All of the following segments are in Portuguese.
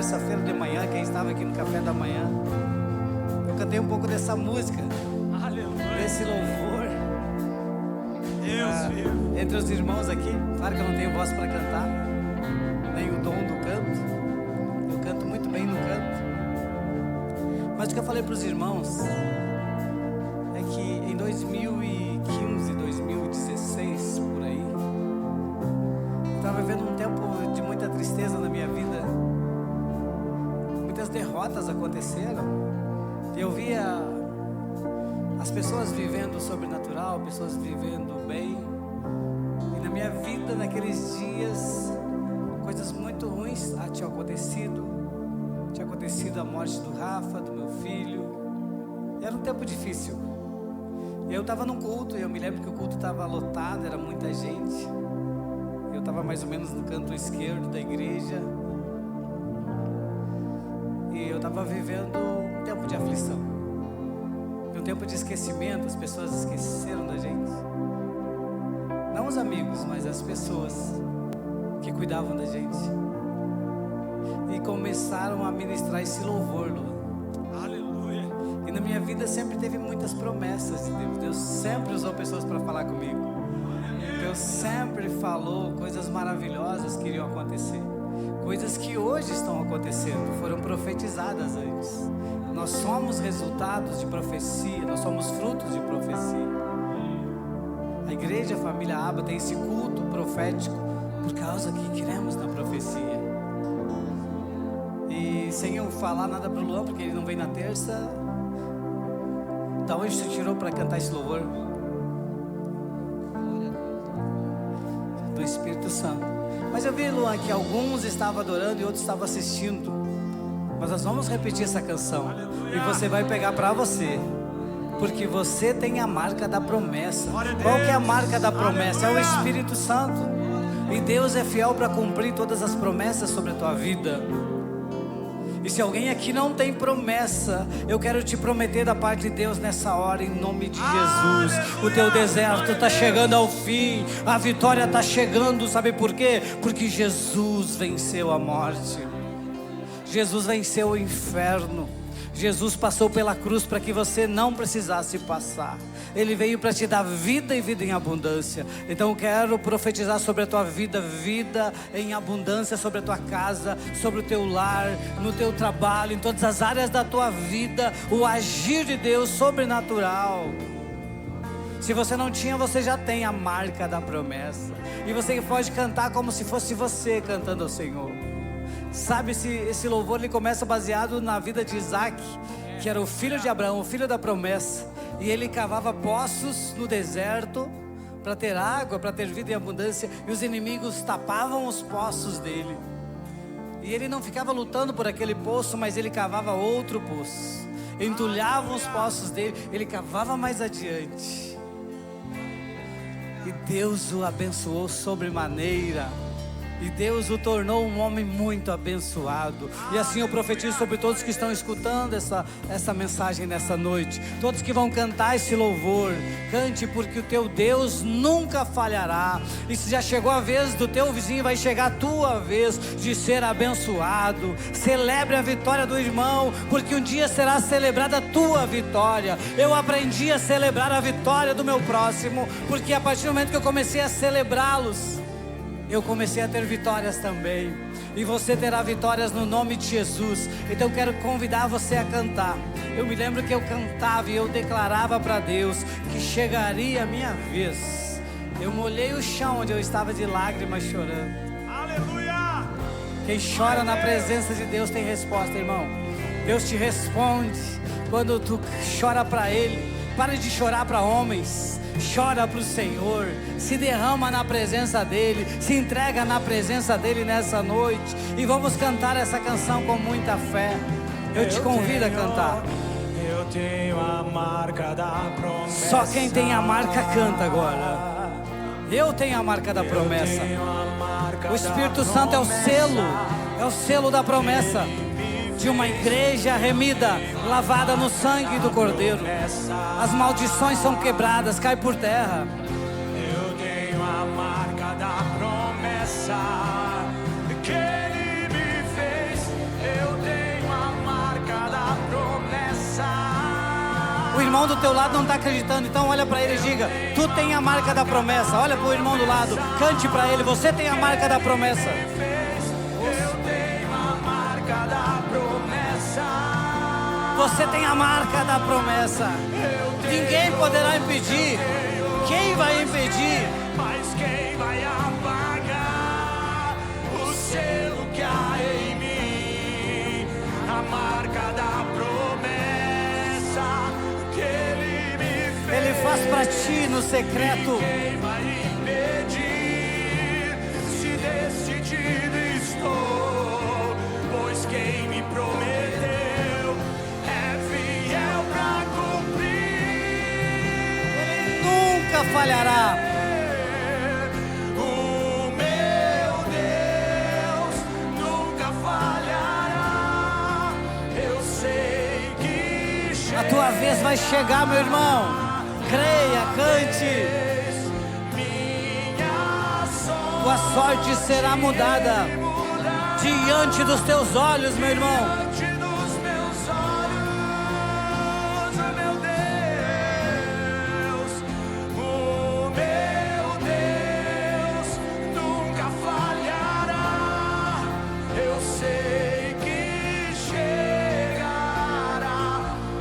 terça-feira de manhã, quem estava aqui no café da manhã, eu cantei um pouco dessa música, Aleluia. desse louvor. Deus viu. Entre os irmãos aqui, claro que eu não tenho voz para cantar, nem o dom do canto. Eu canto muito bem no canto. Mas o que eu falei para os irmãos é que em 2015, 2016, por aí, eu estava vivendo um tempo de muita tristeza na minha vida. Muitas derrotas aconteceram. Eu via as pessoas vivendo o sobrenatural, pessoas vivendo bem. E na minha vida, naqueles dias, coisas muito ruins tinham acontecido. Tinha acontecido a morte do Rafa, do meu filho. E era um tempo difícil. Eu estava num culto, e eu me lembro que o culto estava lotado, era muita gente. Eu estava mais ou menos no canto esquerdo da igreja. E eu estava vivendo um tempo de aflição. Um tempo de esquecimento, as pessoas esqueceram da gente. Não os amigos, mas as pessoas que cuidavam da gente. E começaram a ministrar esse louvor, Luan. Aleluia. E na minha vida sempre teve muitas promessas de Deus. Deus sempre usou pessoas para falar comigo. Deus sempre falou coisas maravilhosas que iriam acontecer. Coisas que hoje estão acontecendo, foram profetizadas antes. Nós somos resultados de profecia, nós somos frutos de profecia. A igreja, a família Aba tem esse culto profético por causa que cremos na profecia. E sem eu falar nada para o Luan, porque ele não vem na terça, da onde você tirou para cantar esse louvor? Do Espírito Santo. Mas eu vi, Luan, que alguns estavam adorando e outros estavam assistindo. Mas nós vamos repetir essa canção. Aleluia. E você vai pegar para você. Porque você tem a marca da promessa. Qual que é a marca da promessa? Aleluia. É o Espírito Santo. E Deus é fiel para cumprir todas as promessas sobre a tua vida. E se alguém aqui não tem promessa, eu quero te prometer da parte de Deus nessa hora, em nome de Jesus. O teu deserto está chegando ao fim, a vitória está chegando, sabe por quê? Porque Jesus venceu a morte, Jesus venceu o inferno, Jesus passou pela cruz para que você não precisasse passar. Ele veio para te dar vida e vida em abundância. Então eu quero profetizar sobre a tua vida, vida em abundância sobre a tua casa, sobre o teu lar, no teu trabalho, em todas as áreas da tua vida, o agir de Deus sobrenatural. Se você não tinha, você já tem a marca da promessa. E você pode cantar como se fosse você cantando ao Senhor. Sabe, esse louvor ele começa baseado na vida de Isaac, que era o filho de Abraão, o filho da promessa. E ele cavava poços no deserto para ter água, para ter vida em abundância. E os inimigos tapavam os poços dele. E ele não ficava lutando por aquele poço, mas ele cavava outro poço. Entulhavam os poços dele, ele cavava mais adiante. E Deus o abençoou sobremaneira. E Deus o tornou um homem muito abençoado. E assim eu profetizo sobre todos que estão escutando essa mensagem nessa noite. Todos que vão cantar esse louvor, cante, porque o teu Deus nunca falhará. E se já chegou a vez do teu vizinho, vai chegar a tua vez de ser abençoado. Celebre a vitória do irmão, porque um dia será celebrada a tua vitória. Eu aprendi a celebrar a vitória do meu próximo, porque a partir do momento que eu comecei a celebrá-los, eu comecei a ter vitórias também. E você terá vitórias no nome de Jesus. Então eu quero convidar você a cantar. Eu me lembro que eu cantava e eu declarava para Deus que chegaria a minha vez. Eu molhei o chão onde eu estava de lágrimas chorando. Aleluia! Quem chora na presença de Deus tem resposta, irmão. Deus te responde quando tu chora para Ele. Pare de chorar para homens. Chora para o Senhor, se derrama na presença dEle, se entrega na presença dEle nessa noite. E vamos cantar essa canção com muita fé. Eu te convido a cantar. Eu tenho a marca da promessa. Só quem tem a marca canta agora. Eu tenho a marca da promessa. O Espírito Santo é o selo da promessa de uma igreja remida, lavada no sangue do Cordeiro. As maldições são quebradas, cai por terra. Eu tenho a marca da promessa que Ele me fez. O irmão do teu lado não está acreditando, então olha para ele e diga: tu tem a marca da promessa. Olha para o irmão do lado, cante para ele: você tem a marca da promessa. Eu tenho a marca da promessa. Você tem a marca da promessa. Ninguém poderá impedir. Quem vai impedir? Mas quem vai apagar o selo que há em mim? A marca da promessa que Ele me fez. Ele faz para ti no secreto. Quem vai impedir? Se decidido estou, pois quem me prometeu é fiel pra cumprir. Nunca falhará. O meu Deus nunca falhará. Eu sei que A tua vez vai chegar, meu irmão. Creia, cante. minha sorte Tua sorte será mudada diante dos teus olhos, meu irmão. diante dos meus olhos, meu Deus. O meu Deus nunca falhará. Eu sei que chegará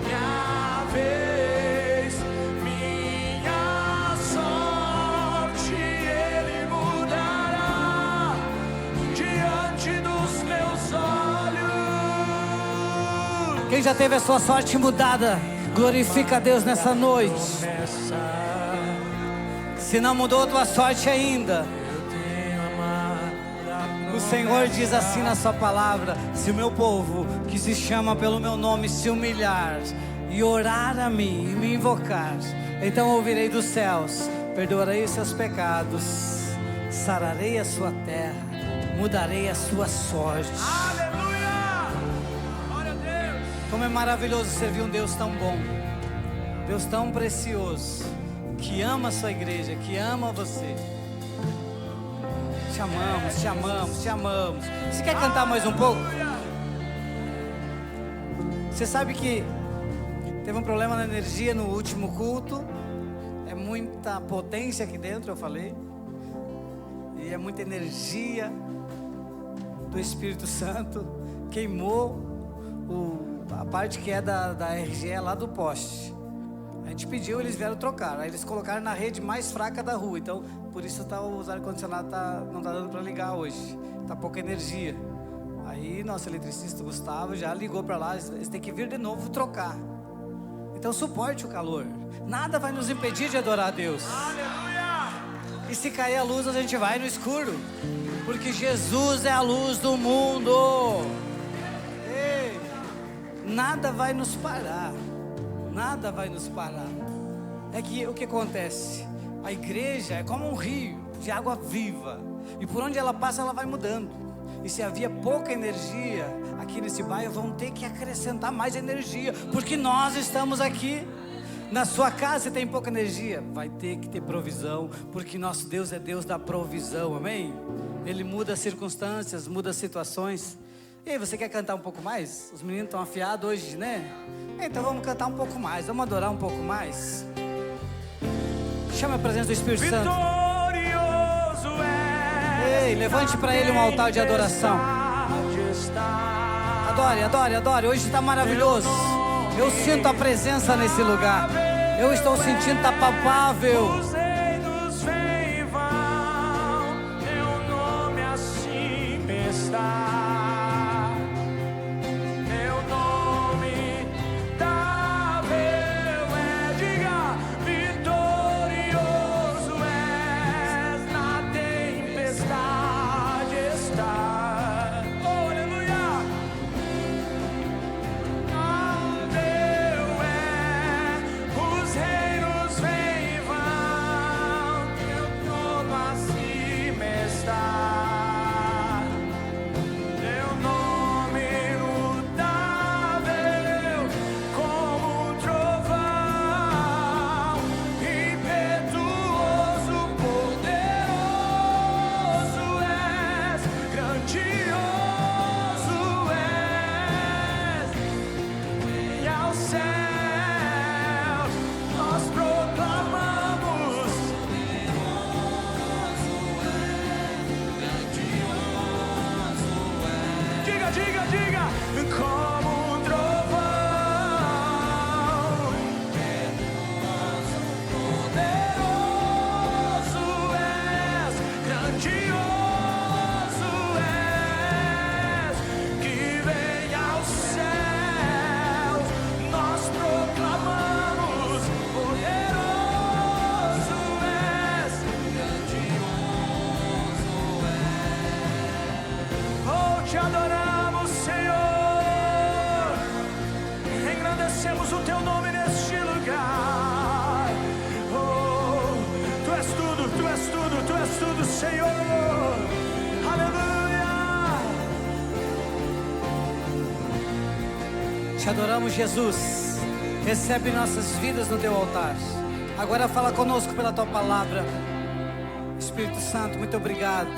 minha vez, minha sorte Ele mudará diante dos meus olhos. Quem já teve a sua sorte mudada, glorifica a Deus nessa noite. Se não mudou a tua sorte ainda, o Senhor diz assim na sua palavra: se o meu povo, que se chama pelo meu nome, se humilhar e orar a mim e me invocar, então ouvirei dos céus, perdoarei os seus pecados, sararei a sua terra, mudarei a sua sorte. Aleluia! Glória a Deus! Como é maravilhoso servir um Deus tão bom, Deus tão precioso, que ama a sua igreja, que ama você. Te amamos, te amamos, te amamos. Você quer cantar mais um pouco? Você sabe que teve um problema na energia no último culto. É muita potência aqui dentro, eu falei. E é muita energia do Espírito Santo. Queimou a parte que é da RGE lá do poste. A gente pediu, eles vieram trocar. Aí eles colocaram na rede mais fraca da rua. Então, por isso os ar-condicionado não está dando para ligar hoje. Está pouca energia. Aí nosso eletricista Gustavo já ligou para lá. Eles têm que vir de novo trocar. Então suporte o calor. Nada vai nos impedir de adorar a Deus. Aleluia! E se cair a luz, a gente vai no escuro. Porque Jesus é a luz do mundo. Ei, nada vai nos parar. Nada vai nos parar. É que o que acontece? A igreja é como um rio de água viva. E por onde ela passa, ela vai mudando. E se havia pouca energia aqui nesse bairro, vamos ter que acrescentar mais energia. Porque nós estamos aqui. Na sua casa tem pouca energia, vai ter que ter provisão. Porque nosso Deus é Deus da provisão, amém? Ele muda as circunstâncias, muda as situações. E aí, você quer cantar um pouco mais? Os meninos estão afiados hoje, né? Então vamos cantar um pouco mais, vamos adorar um pouco mais. Chama a presença do Espírito Santo. Vitorioso é. Ei, levante para Ele um altar de adoração. Adore, adore, adore. Hoje está maravilhoso. Eu sinto a presença nesse lugar. Eu estou sentindo, está palpável. Os reinos vêm e vão, teu nome assim está. Teu nome dável é, diga, vitorioso és, na tempestade está. Oh, aleluia! Dável é, os reinos vêm e vão, teu trono acima está. como um trovão. Poderoso és, grandioso és, que vem aos céus, nós proclamamos. Poderoso és, grandioso és. Oh, te adoramos, Senhor, engrandecemos o teu nome neste lugar. Oh, tu és tudo, tu és tudo, tu és tudo, Senhor. Aleluia. Te adoramos, Jesus. Recebe nossas vidas no teu altar. Agora fala conosco pela tua palavra. Espírito Santo, muito obrigado,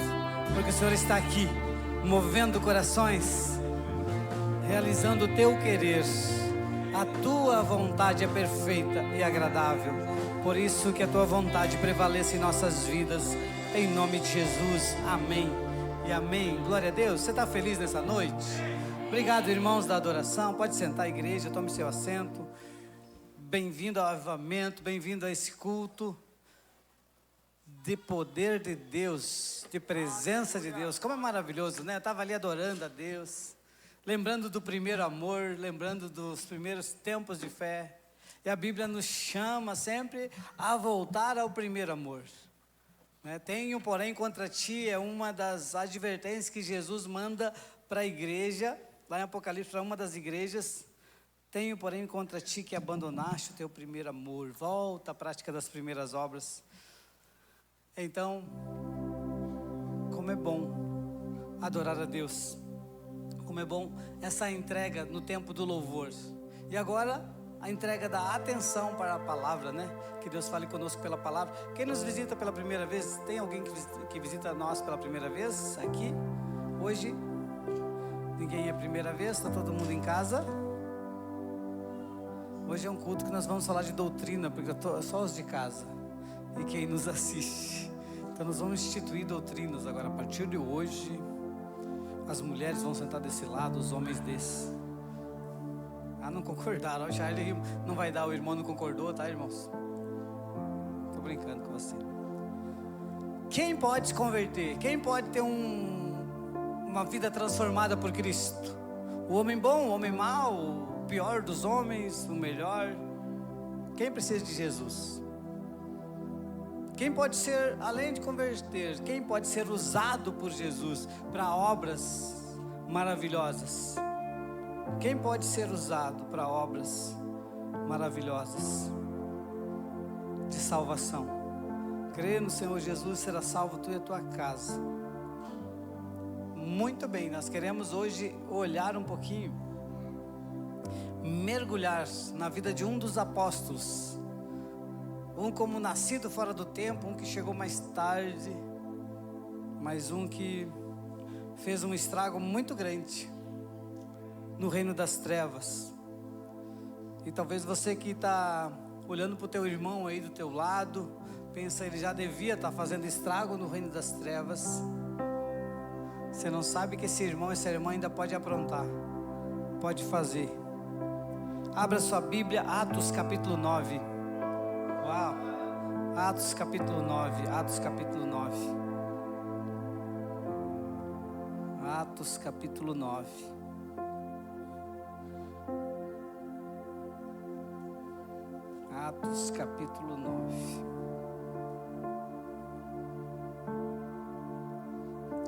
porque o Senhor está aqui, movendo corações, realizando o teu querer. A tua vontade é perfeita e agradável. Por isso que a tua vontade prevaleça em nossas vidas. Em nome de Jesus, amém e amém. Glória a Deus. Você está feliz nessa noite? Obrigado, irmãos da adoração. Pode sentar, igreja, tome seu assento. Bem-vindo ao avivamento, bem-vindo a esse culto de poder de Deus, de presença de Deus. Como é maravilhoso, né? Eu estava ali adorando a Deus, lembrando do primeiro amor, lembrando dos primeiros tempos de fé. E a Bíblia nos chama sempre a voltar ao primeiro amor, né? Tenho, porém, contra ti, é uma das advertências que Jesus manda para a igreja, lá em Apocalipse, para uma das igrejas. Tenho, porém, contra ti que abandonaste o teu primeiro amor. Volta à prática das primeiras obras. Então, como é bom adorar a Deus, como é bom essa entrega no tempo do louvor. E agora, a entrega da atenção para a palavra, né? Que Deus fale conosco pela palavra. Quem nos visita pela primeira vez, tem alguém que visita nós pela primeira vez aqui? Hoje, ninguém é a primeira vez, está todo mundo em casa. Hoje é um culto que nós vamos falar de doutrina, porque só os de casa e quem nos assiste. Então nós vamos instituir doutrinas agora. A partir de hoje, as mulheres vão sentar desse lado, os homens desse. Ah, não concordaram. O Charlie não vai dar, o irmão não concordou, tá, irmãos? Tô brincando com você. Quem pode se converter? Quem pode ter uma vida transformada por Cristo? O homem bom, o homem mau, o pior dos homens, o melhor? Quem precisa de Jesus? Quem pode ser, além de converter, quem pode ser usado por Jesus para obras maravilhosas? Quem pode ser usado para obras maravilhosas de salvação? Crê no Senhor Jesus, será salvo tu e a tua casa. Muito bem, nós queremos hoje olhar um pouquinho, mergulhar na vida de um dos apóstolos. Um como nascido fora do tempo, um que chegou mais tarde, mas um que fez um estrago muito grande no reino das trevas. E talvez você que está olhando para o teu irmão aí do teu lado, pensa, ele já devia estar fazendo estrago no reino das trevas. Você não sabe que esse irmão, essa irmã ainda pode aprontar, pode fazer. Abra sua Bíblia, Atos capítulo 9. Uau! Atos capítulo 9, Atos capítulo 9. Atos capítulo 9. Atos capítulo 9.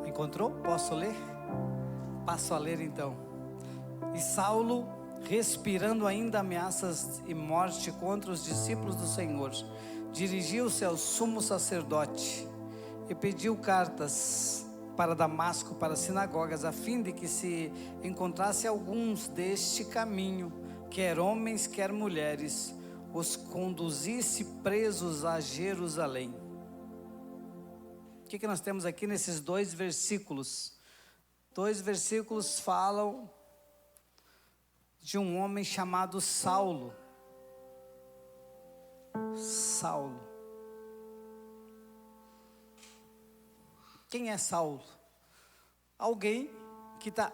Encontrou? Posso ler? Passo a ler então. E Saulo, respirando ainda ameaças e morte contra os discípulos do Senhor, dirigiu-se ao sumo sacerdote e pediu cartas para Damasco, para as sinagogas, a fim de que se encontrasse alguns deste caminho, quer homens, quer mulheres, os conduzisse presos a Jerusalém. O que nós temos aqui nesses dois versículos? Dois versículos falam de um homem chamado Saulo. Saulo. Quem é Saulo? Alguém que está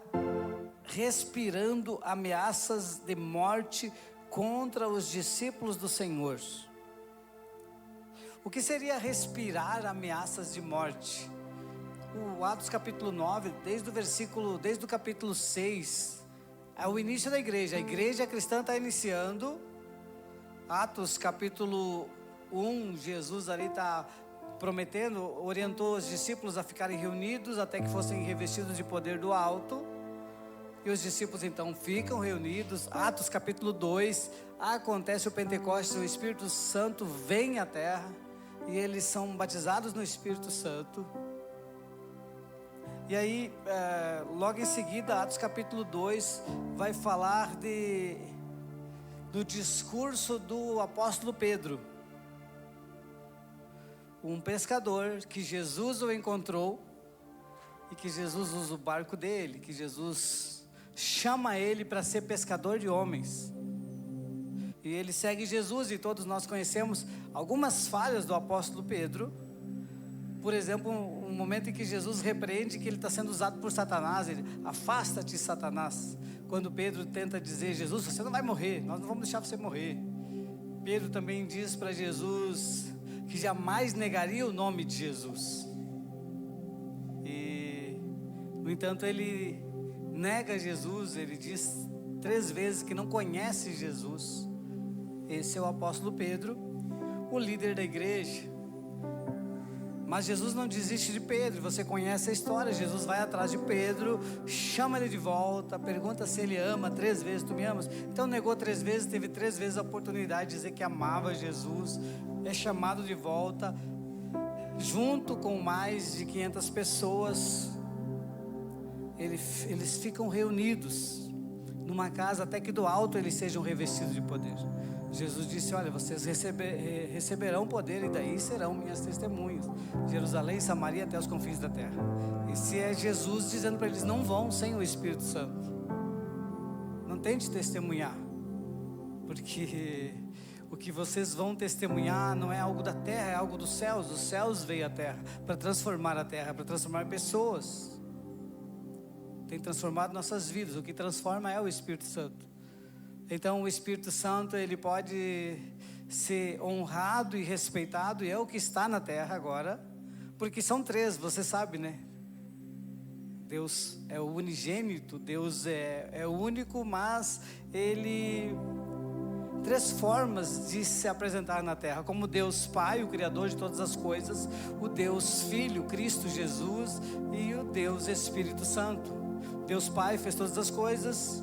respirando ameaças de morte contra os discípulos do Senhor. O que seria respirar ameaças de morte? O Atos capítulo 9, desde o capítulo 6, é o início da igreja. A igreja cristã está iniciando. Atos capítulo 1, Jesus ali está prometendo, orientou os discípulos a ficarem reunidos até que fossem revestidos de poder do alto. E os discípulos então ficam reunidos. Atos capítulo 2, acontece o Pentecostes, o Espírito Santo vem à terra e eles são batizados no Espírito Santo. E aí, logo em seguida, Atos capítulo 2 vai falar do discurso do apóstolo Pedro, um pescador que Jesus o encontrou e que Jesus usa o barco dele, que Jesus chama ele para ser pescador de homens. E ele segue Jesus, e todos nós conhecemos algumas falhas do apóstolo Pedro. Por exemplo, um momento em que Jesus repreende que ele está sendo usado por Satanás. Ele: afasta-te, Satanás. Quando Pedro tenta dizer: Jesus, você não vai morrer, nós não vamos deixar você morrer. Pedro também diz para Jesus que jamais negaria o nome de Jesus. E, no entanto, ele nega Jesus. Ele diz 3 vezes que não conhece Jesus. Esse é o apóstolo Pedro, o líder da igreja. Mas Jesus não desiste de Pedro. Você conhece a história. Jesus vai atrás de Pedro, chama ele de volta, pergunta se ele ama 3 vezes. Tu me amas? Então negou 3 vezes, teve 3 vezes a oportunidade de dizer que amava Jesus. É chamado de volta, junto com mais de 500 pessoas. Eles ficam reunidos numa casa até que do alto eles sejam revestidos de poder. Jesus disse: olha, vocês receberão poder e daí serão minhas testemunhas. Jerusalém, Samaria, até os confins da terra. Esse é Jesus dizendo para eles: não vão sem o Espírito Santo. Não tente testemunhar, porque o que vocês vão testemunhar não é algo da terra, é algo dos céus. Os céus veio à terra para transformar a terra, para transformar pessoas. Tem transformado nossas vidas. O que transforma é o Espírito Santo. Então o Espírito Santo, ele pode ser honrado e respeitado, e é o que está na terra agora, porque são 3, você sabe, né? Deus é o unigênito, Deus é o único, mas ele 3 formas de se apresentar na terra: como Deus Pai, o Criador de todas as coisas, o Deus Filho, Cristo Jesus, e o Deus Espírito Santo. Deus Pai fez todas as coisas.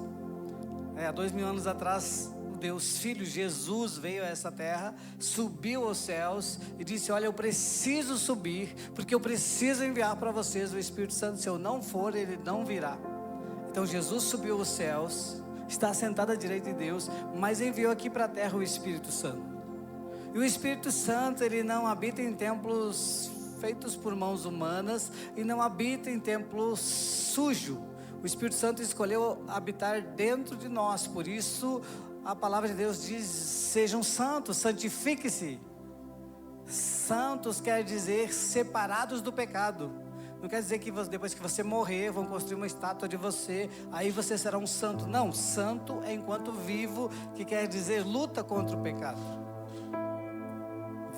Há 2000 anos atrás, o Deus Filho, Jesus, veio a essa terra, subiu aos céus e disse: olha, eu preciso subir, porque eu preciso enviar para vocês o Espírito Santo. Se eu não for, ele não virá. Então Jesus subiu aos céus, está sentado à direita de Deus, mas enviou aqui para a terra o Espírito Santo. E o Espírito Santo, ele não habita em templos feitos por mãos humanas, e não habita em templo sujo. O Espírito Santo escolheu habitar dentro de nós. Por isso a palavra de Deus diz: sejam santos, santifique-se. Santos quer dizer separados do pecado. Não quer dizer que depois que você morrer vão construir uma estátua de você, aí você será um santo. Não, santo é enquanto vivo, que quer dizer luta contra o pecado,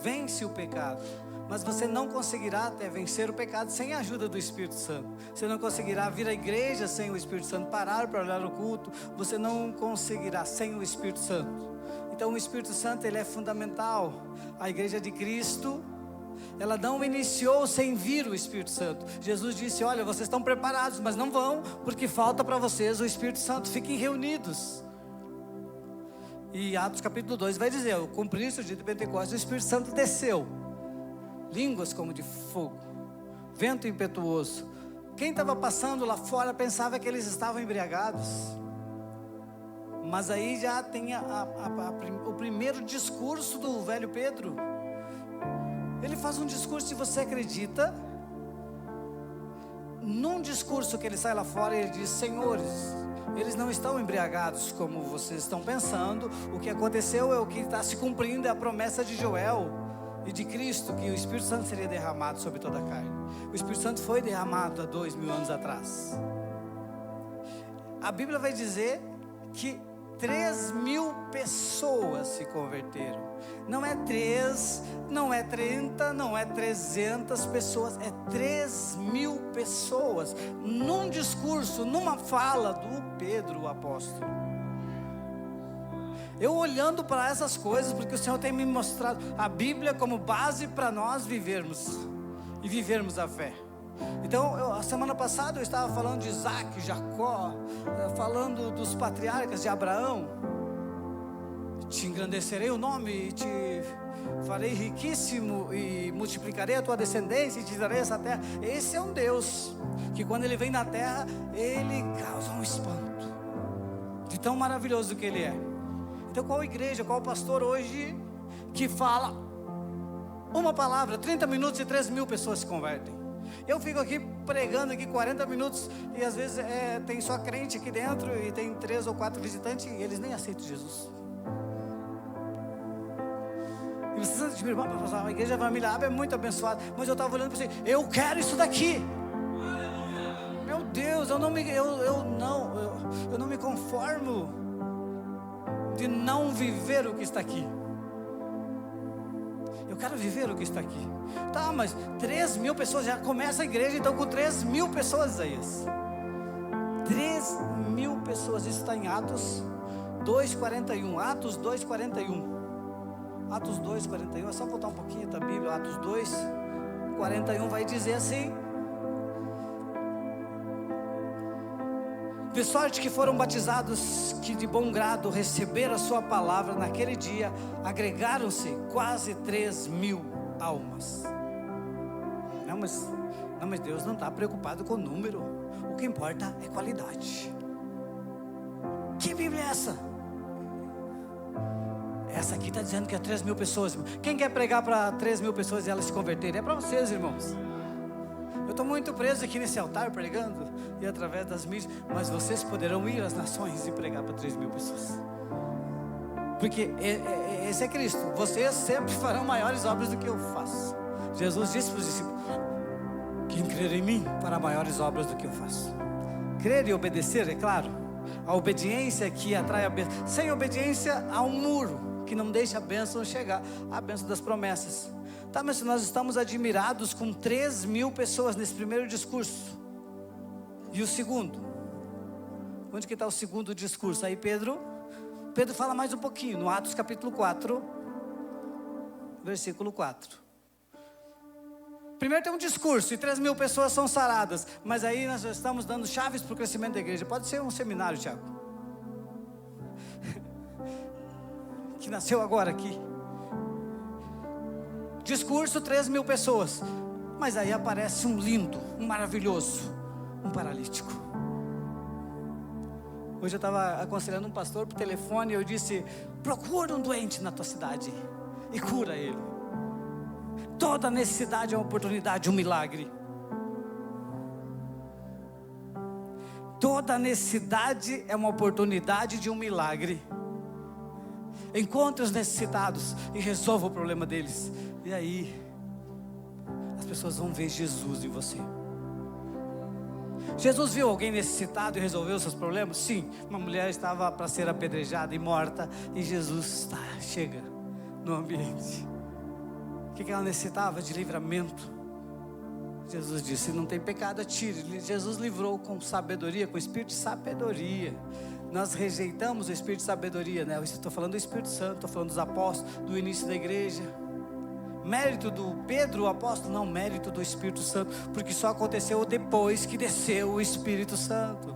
vence o pecado. Mas você não conseguirá até vencer o pecado sem a ajuda do Espírito Santo. Você não conseguirá vir à igreja sem o Espírito Santo, parar para olhar o culto. Você não conseguirá sem o Espírito Santo. Então o Espírito Santo, ele é fundamental. A igreja de Cristo, ela não iniciou sem vir o Espírito Santo. Jesus disse: olha, vocês estão preparados, mas não vão, porque falta para vocês o Espírito Santo. Fiquem reunidos. E Atos capítulo 2 vai dizer: cumpriu-se o dia de Pentecostes, o Espírito Santo desceu, línguas como de fogo, vento impetuoso. Quem estava passando lá fora pensava que eles estavam embriagados. Mas aí já tem o primeiro discurso do velho Pedro. Ele faz um discurso, se você acredita. Num discurso que ele sai lá fora, ele diz: senhores, eles não estão embriagados como vocês estão pensando. O que aconteceu é o que está se cumprindo, é a promessa de Joel e de Cristo, que o Espírito Santo seria derramado sobre toda a carne. O Espírito Santo foi derramado há 2000 anos atrás. a Bíblia vai dizer que 3.000 pessoas se converteram. Não é 3, não é 30, não é 300 pessoas, é 3.000 pessoas, num discurso, numa fala do Pedro, o apóstolo. Eu olhando para essas coisas, porque o Senhor tem me mostrado a Bíblia como base para nós vivermos, e vivermos a fé. Então, a semana passada eu estava falando de Isaac, Jacó, falando dos patriarcas de Abraão. Te engrandecerei o nome e te farei riquíssimo e multiplicarei a tua descendência e te darei essa terra. Esse é um Deus que quando Ele vem na terra, Ele causa um espanto de tão maravilhoso que Ele é. Então qual igreja, qual pastor hoje que fala uma palavra, 30 minutos e 3.000 pessoas se convertem? Eu fico aqui pregando aqui 40 minutos e às vezes tem só crente aqui dentro e tem 3 ou 4 visitantes e eles nem aceitam Jesus. E vocês admiram, a igreja Família Abra é muito abençoada, mas eu estava olhando para você, eu quero isso daqui. Meu Deus, eu não me conformo de não viver o que está aqui. Eu quero viver o que está aqui. Tá, mas 3.000 pessoas, já começa a igreja então com 3.000 pessoas, Isaías. 3.000 pessoas, isso está em Atos 2:41. Atos 2:41. Atos 2:41, é só voltar um pouquinho da Bíblia. Atos 2:41 vai dizer assim: de sorte que foram batizados que de bom grado receberam a sua palavra, naquele dia agregaram-se quase 3.000 almas. Não, mas Deus não está preocupado com o número, o que importa é qualidade. Que Bíblia é essa? Essa aqui está dizendo que é 3.000 pessoas. Quem quer pregar para 3.000 pessoas e elas se converterem? É para vocês, irmãos. Eu estou muito preso aqui nesse altar pregando e através das mídias, mas vocês poderão ir às nações e pregar para 3.000 pessoas, porque esse é Cristo. Vocês sempre farão maiores obras do que eu faço. Jesus disse para os discípulos: quem crer em mim fará maiores obras do que eu faço. Crer e obedecer, é claro. A obediência que atrai a bênção. Sem obediência há um muro que não deixa a bênção chegar, a bênção das promessas. Tá, mas se nós estamos admirados com 3.000 pessoas nesse primeiro discurso, e o segundo? Onde que está o segundo discurso? Aí Pedro fala mais um pouquinho, no Atos capítulo 4, versículo 4. Primeiro tem um discurso e 3.000 pessoas são saradas, mas aí nós já estamos dando chaves para o crescimento da igreja. Pode ser um seminário, Tiago, que nasceu agora aqui. Discurso, 3.000 pessoas, mas aí aparece um lindo, um maravilhoso, um paralítico. Hoje eu estava aconselhando um pastor por telefone e eu disse: procura um doente na tua cidade e cura ele. Toda necessidade é uma oportunidade, um milagre. Toda necessidade é uma oportunidade de um milagre. Encontre os necessitados e resolva o problema deles. E aí as pessoas vão ver Jesus em você. Jesus viu alguém necessitado e resolveu seus problemas? Sim, uma mulher estava para ser apedrejada e morta, e Jesus chega no ambiente. O que ela necessitava? De livramento. Jesus disse: não tem pecado, atire. Jesus livrou com sabedoria, com espírito de sabedoria. Nós rejeitamos o espírito de sabedoria, né? Eu estou falando do Espírito Santo, estou falando dos apóstolos, do início da igreja. Mérito do Pedro, o apóstolo? Não, mérito do Espírito Santo, porque só aconteceu depois que desceu o Espírito Santo.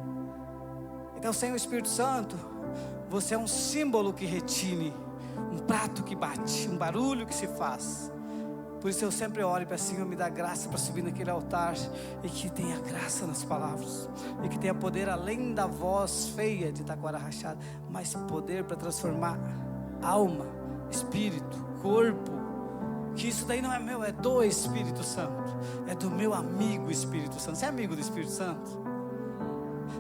Então, sem o Espírito Santo, você é um símbolo que retine, um prato que bate, um barulho que se faz. Por isso eu sempre oro para Senhor, me dá graça para subir naquele altar, e que tenha graça nas palavras, e que tenha poder além da voz feia de taquara rachada, mas poder para transformar alma, espírito, corpo. Que isso daí não é meu, é do Espírito Santo, é do meu amigo Espírito Santo. Você é amigo do Espírito Santo?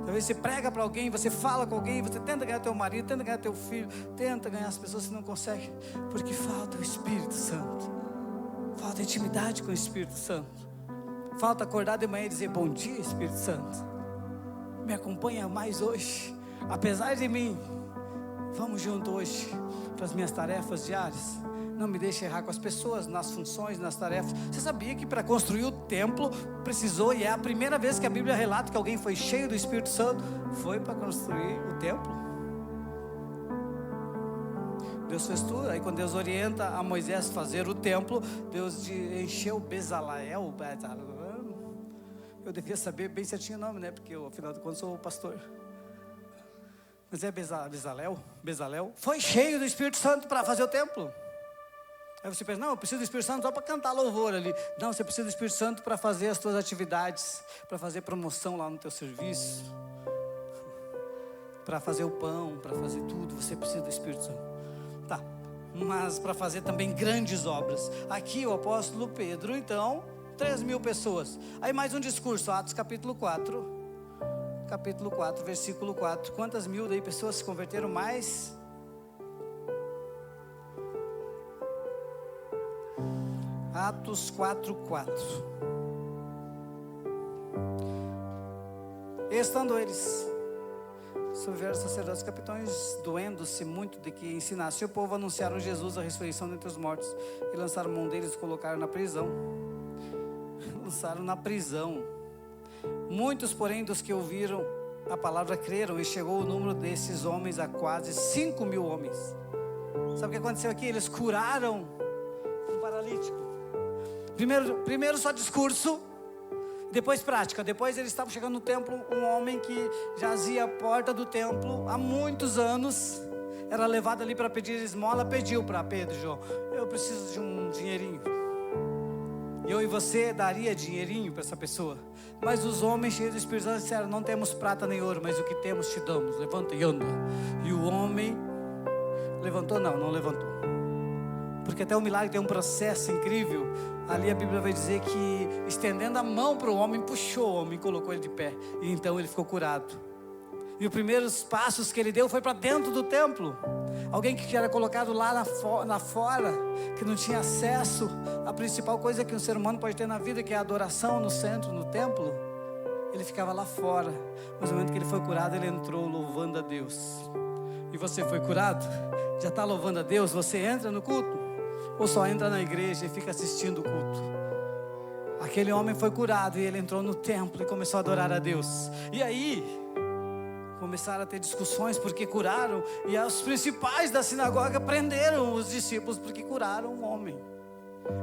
Talvez você prega para alguém, você fala com alguém, você tenta ganhar teu marido, tenta ganhar teu filho, tenta ganhar as pessoas, você não consegue, porque falta o Espírito Santo. Falta intimidade com o Espírito Santo. Falta acordar de manhã e dizer: bom dia, Espírito Santo. me acompanha mais hoje, apesar de mim. Vamos junto hoje para as minhas tarefas diárias. Não me deixe errar com as pessoas, nas funções, nas tarefas. Você sabia que para construir o templo precisou, e é a primeira vez que a Bíblia relata que alguém foi cheio do Espírito Santo, foi para construir o templo? Deus fez tudo. Aí quando Deus orienta a Moisés fazer o templo, Deus encheu Bezaleel. Eu devia saber bem certinho o nome, né? Porque eu, afinal de contas, sou o pastor. Mas é Bezalel. Foi cheio do Espírito Santo para fazer o templo. Aí você pensa, não, eu preciso do Espírito Santo só para cantar louvor ali. Não, você precisa do Espírito Santo para fazer as suas atividades, para fazer promoção lá no teu serviço, para fazer o pão, para fazer tudo. Você precisa do Espírito Santo. Tá, mas para fazer também grandes obras. Aqui o apóstolo Pedro, então, 3.000 pessoas. Aí mais um discurso, Atos capítulo 4, versículo 4. Quantas mil daí pessoas se converteram? Mais? Atos 4:4. Estando eles, souberam os sacerdotes capitães, doendo-se muito de que ensinasse o povo, anunciaram Jesus a ressurreição dentre os mortos, e lançaram mão deles e colocaram na prisão. Muitos, porém, dos que ouviram a palavra creram, e chegou o número desses homens a quase 5.000 homens. Sabe o que aconteceu aqui? Eles curaram um paralítico. Primeiro só discurso, depois prática. Depois eles estavam chegando no templo, um homem que jazia à porta do templo há muitos anos, era levado ali para pedir esmola, pediu para Pedro e João: eu preciso de um dinheirinho. Eu e você daria dinheirinho para essa pessoa. Mas os homens cheios do Espírito Santo disseram: não temos prata nem ouro, mas o que temos te damos, levanta e anda. E o homem levantou? Não levantou. Porque até o milagre tem um processo incrível. Ali a Bíblia vai dizer que, estendendo a mão para o homem, puxou o homem, colocou ele de pé, e então ele ficou curado. E os primeiros passos que ele deu foi para dentro do templo. Alguém que era colocado lá na fora, que não tinha acesso à principal coisa que um ser humano pode ter na vida, que é a adoração no centro, no templo. Ele ficava lá fora. Mas no momento que ele foi curado, ele entrou louvando a Deus. E você foi curado? Já está louvando a Deus? Você entra no culto? Ou só entra na igreja e fica assistindo o culto? Aquele homem foi curado e ele entrou no templo e começou a adorar a Deus. E aí começaram a ter discussões porque curaram, e os principais da sinagoga prenderam os discípulos porque curaram um homem.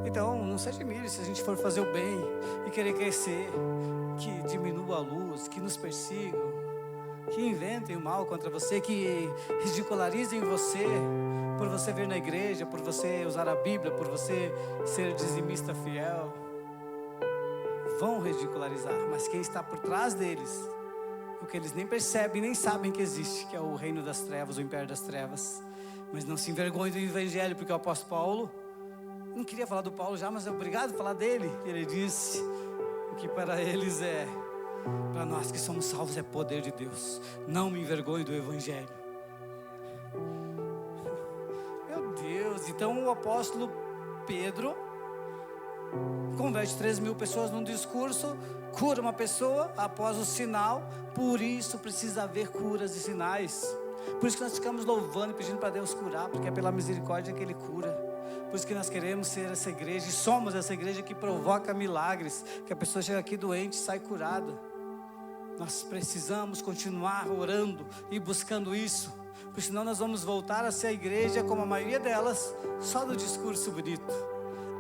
Então não se admire se a gente for fazer o bem e querer crescer, que diminua a luz, que nos persigam, que inventem o mal contra você, que ridicularizem você por você vir na igreja, por você usar a Bíblia, por você ser dizimista fiel. Vão ridicularizar, mas quem está por trás deles, o que eles nem percebem, nem sabem que existe, que é o reino das trevas, o império das trevas. Mas não se envergonhe do evangelho, porque o apóstolo Paulo, não queria falar do Paulo já, mas é obrigado a falar dele. Ele disse: o que para eles é, para nós que somos salvos, é poder de Deus. Não me envergonhe do evangelho. Meu Deus. Então o apóstolo Pedro converte 3.000 pessoas num discurso, cura uma pessoa após o sinal. Por isso precisa haver curas e sinais. Por isso que nós ficamos louvando e pedindo para Deus curar, porque é pela misericórdia que Ele cura. Por isso que nós queremos ser essa igreja, e somos essa igreja que provoca milagres, que a pessoa chega aqui doente e sai curada. Nós precisamos continuar orando e buscando isso, porque senão nós vamos voltar a ser a igreja, como a maioria delas, só do discurso bonito.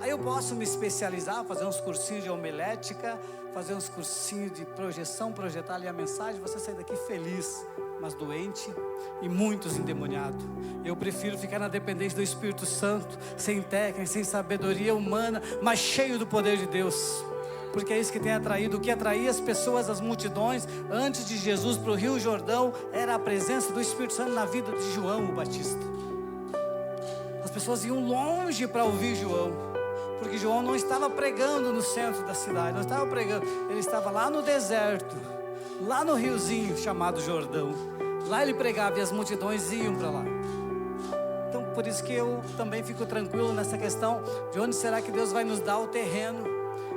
Aí eu posso me especializar, fazer uns cursinhos de homilética, fazer uns cursinhos de projeção, projetar ali a mensagem, você sair daqui feliz, mas doente e muitos endemoniados. Eu prefiro ficar na dependência do Espírito Santo, sem técnica, sem sabedoria humana, mas cheio do poder de Deus. Porque é isso que tem atraído. O que atraía as pessoas, as multidões, antes de Jesus para o Rio Jordão, era a presença do Espírito Santo na vida de João o Batista. As pessoas iam longe para ouvir João, porque João não estava pregando no centro da cidade, não estava pregando, ele estava lá no deserto, lá no riozinho chamado Jordão. Lá ele pregava e as multidões iam para lá. Então por isso que eu também fico tranquilo nessa questão de onde será que Deus vai nos dar o terreno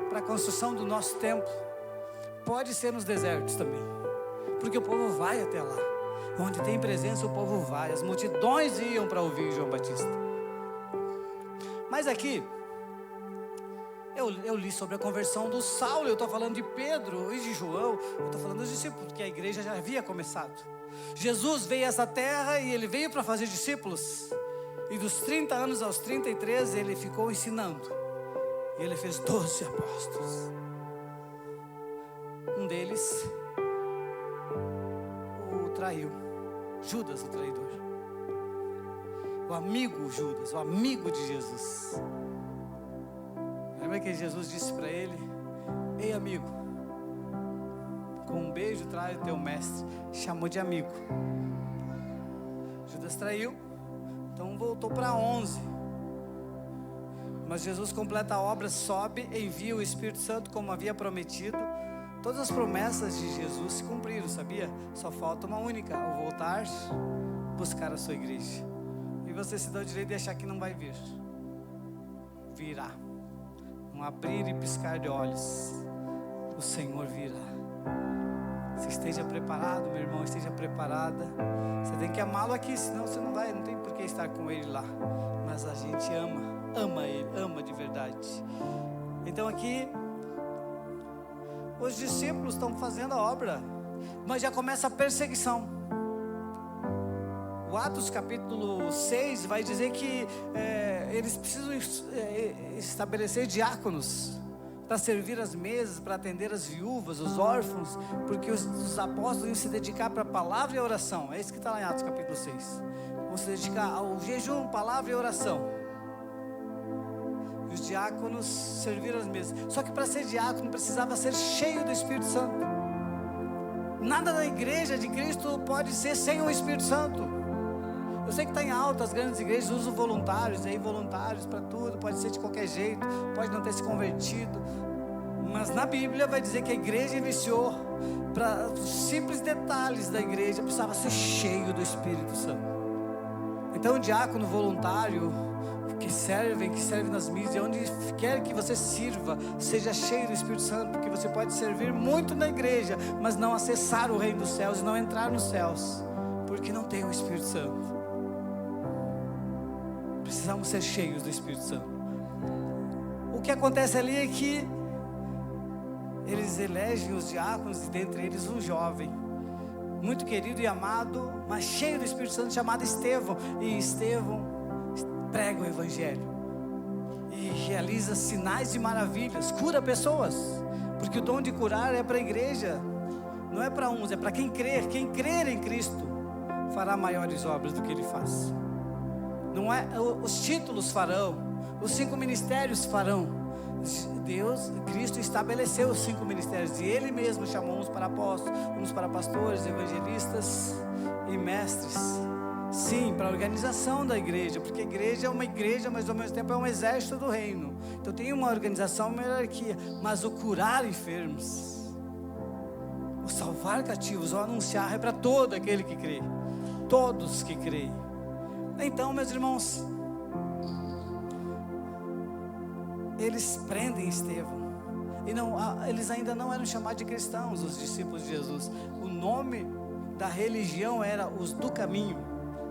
para a construção do nosso templo. Pode ser nos desertos também, porque o povo vai até lá. Onde tem presença, o povo vai. As multidões iam para ouvir João Batista. Mas aqui, eu li sobre a conversão do Saulo. Eu estou falando de Pedro e de João. Eu estou falando dos discípulos, porque a igreja já havia começado. Jesus veio a essa terra e ele veio para fazer discípulos. E dos 30 anos aos 33 ele ficou ensinando. E ele fez 12 apóstolos. Um deles o traiu. Judas, o traidor. O amigo Judas, o amigo de Jesus. Lembra que Jesus disse para ele: ei amigo, com um beijo traz o teu mestre. Chamou de amigo. Judas traiu, então voltou para 11. Mas Jesus completa a obra, sobe, envia o Espírito Santo como havia prometido. Todas as promessas de Jesus se cumpriram, sabia? Só falta uma única: o voltar, buscar a sua igreja. E você se dá o direito de achar que não vai vir. Virá. Um abrir e piscar de olhos, o Senhor virá. Você esteja preparado, meu irmão, esteja preparada. Você tem que amá-lo aqui, senão você não vai, não tem por que estar com ele lá. Mas a gente ama ele, ama de verdade. Então aqui, os discípulos estão fazendo a obra, mas já começa a perseguição. O Atos capítulo 6 vai dizer que eles precisam estabelecer diáconos para servir as mesas, para atender as viúvas, os órfãos, porque os apóstolos iam se dedicar para a palavra e a oração. É isso que está lá em Atos capítulo 6. Vão se dedicar ao jejum, palavra e oração. E os diáconos serviram as mesas. Só que para ser diácono precisava ser cheio do Espírito Santo. Nada na igreja de Cristo pode ser sem o Espírito Santo. Eu sei que está em alta, as grandes igrejas usam voluntários, aí voluntários para tudo, pode ser de qualquer jeito, pode não ter se convertido. Mas na Bíblia vai dizer que a igreja iniciou, para os simples detalhes da igreja, precisava ser cheio do Espírito Santo. Então o diácono voluntário, que serve nas mídias, onde quer que você sirva, seja cheio do Espírito Santo, porque você pode servir muito na igreja, mas não acessar o reino dos céus e não entrar nos céus, porque não tem o Espírito Santo. Precisamos ser cheios do Espírito Santo. O que acontece ali é que eles elegem os diáconos, e dentre eles um jovem, muito querido e amado, mas cheio do Espírito Santo, chamado Estevão. E Estevão prega o Evangelho e realiza sinais e maravilhas, cura pessoas, porque o dom de curar é para a igreja, não é para uns, é para quem crer. Quem crer em Cristo fará maiores obras do que ele faz. Não é os títulos farão, os 5 ministérios farão. Cristo estabeleceu os 5 ministérios, e Ele mesmo chamou uns para apóstolos, uns para pastores, evangelistas e mestres. Sim, para a organização da igreja, porque a igreja é uma igreja, mas ao mesmo tempo é um exército do reino. Então tem uma organização, uma hierarquia. Mas o curar enfermos, o salvar cativos, o anunciar é para todo aquele que crê, todos que creem. Então, meus irmãos, eles prendem Estevão. E eles ainda não eram chamados de cristãos, os discípulos de Jesus. O nome da religião era os do caminho.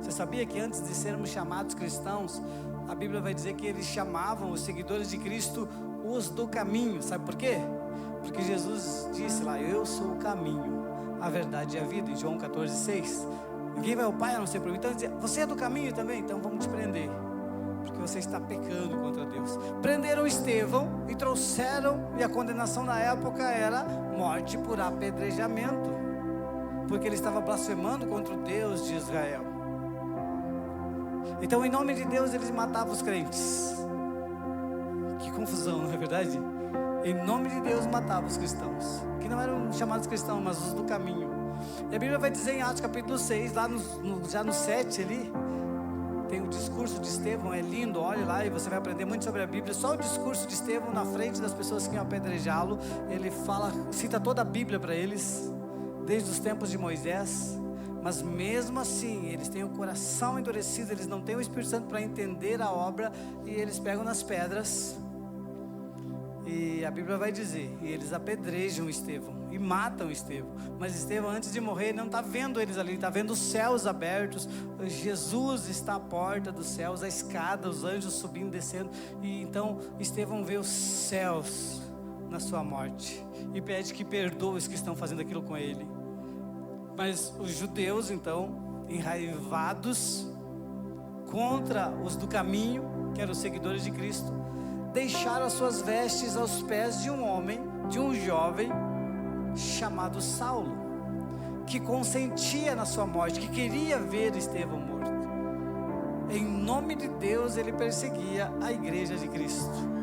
Você sabia que antes de sermos chamados cristãos, a Bíblia vai dizer que eles chamavam os seguidores de Cristo os do caminho? Sabe por quê? Porque Jesus disse lá: eu sou o caminho, a verdade e a vida, em João 14:6. Ninguém vai ao Pai a não ser por mim. Então ele dizia: você é do caminho também? Então vamos te prender, porque você está pecando contra Deus. Prenderam Estevão e trouxeram, e a condenação na época era morte por apedrejamento, porque ele estava blasfemando contra o Deus de Israel. Então, em nome de Deus, eles matavam os crentes. Que confusão, não é verdade? Em nome de Deus matavam os cristãos, que não eram chamados cristãos, mas os do caminho. E a Bíblia vai dizer em Atos capítulo 6, lá já no 7 ali, tem o discurso de Estevão, é lindo, olhe lá e você vai aprender muito sobre a Bíblia. Só o discurso de Estevão na frente das pessoas que iam apedrejá-lo, ele cita toda a Bíblia para eles, desde os tempos de Moisés. Mas mesmo assim, eles têm o coração endurecido, eles não têm o Espírito Santo para entender a obra, e eles pegam nas pedras E a Bíblia vai dizer, e eles apedrejam Estevão e matam Estevão. Mas Estevão, antes de morrer, não está vendo eles ali, está vendo os céus abertos. Jesus está à porta dos céus, a escada, os anjos subindo, descendo. E então Estevão vê os céus na sua morte e pede que perdoe os que estão fazendo aquilo com ele. Mas os judeus, então, enraivados contra os do caminho, que eram os seguidores de Cristo, deixaram as suas vestes aos pés de um homem, de um jovem chamado Saulo, que consentia na sua morte, que queria ver Estevão morto. Em nome de Deus ele perseguia a igreja de Cristo.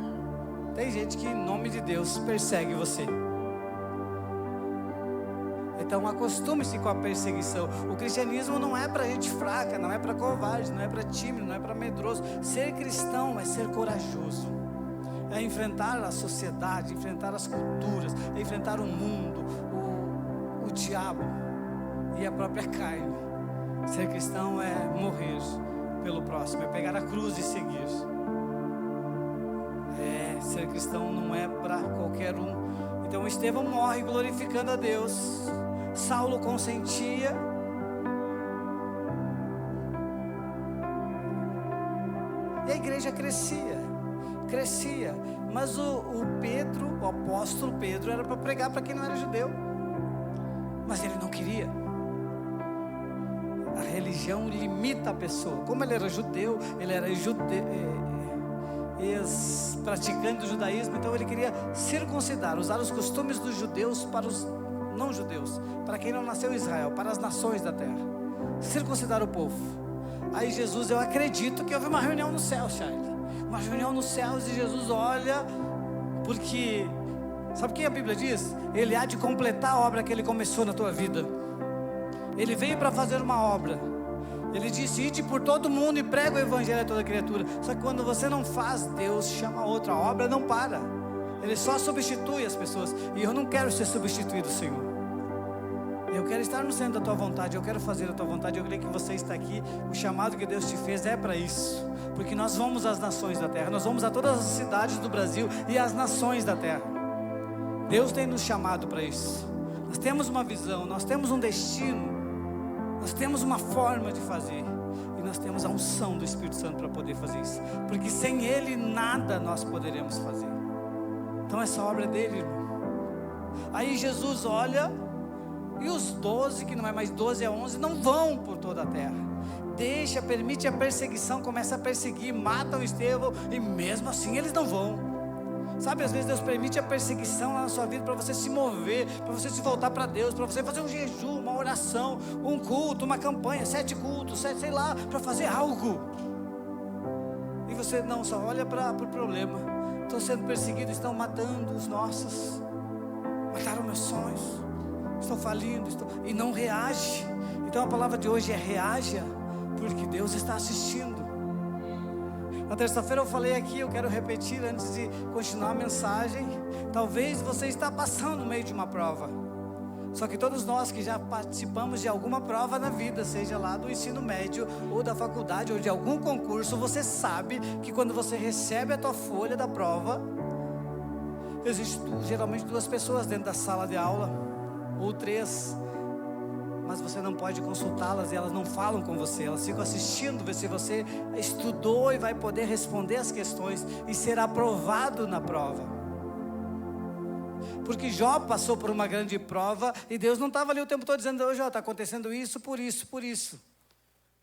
Tem gente que em nome de Deus persegue você. Então acostume-se com a perseguição. O cristianismo não é para gente fraca, não é para covarde, não é para tímido, não é para medroso. Ser cristão é ser corajoso, é enfrentar a sociedade, enfrentar as culturas, é enfrentar o mundo, o diabo e a própria carne. Ser cristão é morrer pelo próximo, é pegar a cruz e seguir. Ser cristão não é para qualquer um. Então Estevão morre glorificando a Deus. Saulo consentia. E a igreja crescia, mas o Pedro, o apóstolo Pedro, era para pregar para quem não era judeu, mas ele não queria. A religião limita a pessoa. Como ele era judeu, ele era ex-praticante do judaísmo, então ele queria circuncidar, usar os costumes dos judeus para os não judeus, para quem não nasceu em Israel, para as nações da terra, circuncidar o povo. Aí Jesus, eu acredito que houve uma reunião no céu, Charlie, uma reunião nos céus, e Jesus olha, porque sabe o que a Bíblia diz? Ele há de completar a obra que ele começou na tua vida. Ele veio para fazer uma obra. Ele disse: ide por todo mundo e prega o evangelho a toda criatura. Só que quando você não faz, Deus chama outra. A obra não para, Ele só substitui as pessoas. E eu não quero ser substituído, Senhor. Eu quero estar no centro da tua vontade, eu quero fazer a tua vontade. Eu creio que você está aqui, o chamado que Deus te fez é para isso, porque nós vamos às nações da terra, nós vamos a todas as cidades do Brasil e às nações da terra. Deus tem nos chamado para isso. Nós temos uma visão, nós temos um destino, nós temos uma forma de fazer, e nós temos a unção do Espírito Santo para poder fazer isso, porque sem Ele nada nós poderemos fazer. Então essa obra é dele, irmão. Aí Jesus olha, e os 12, que não é mais 12, é 11, não vão por toda a terra. Permite a perseguição, começa a perseguir, matam Estevão, e mesmo assim eles não vão. Sabe, às vezes Deus permite a perseguição lá na sua vida para você se mover, para você se voltar para Deus, para você fazer um jejum, uma oração, um culto, uma campanha, 7 cultos, sei lá, para fazer algo. E você não, só olha para o problema. Estou sendo perseguido, estão matando os nossos, mataram meus sonhos, estou falindo, e não reage. Então a palavra de hoje é: reaja, porque Deus está assistindo. Na terça-feira eu falei aqui, eu quero repetir antes de continuar a mensagem. Talvez você está passando no meio de uma prova. Só que todos nós que já participamos de alguma prova na vida, seja lá do ensino médio, ou da faculdade, ou de algum concurso, você sabe que quando você recebe a tua folha da prova, existem geralmente 2 pessoas dentro da sala de aula, ou 3, mas você não pode consultá-las e elas não falam com você, elas ficam assistindo, ver se você estudou e vai poder responder as questões e ser aprovado na prova. Porque Jó passou por uma grande prova e Deus não estava ali o tempo todo dizendo: ô Jó, está acontecendo isso, por isso, por isso.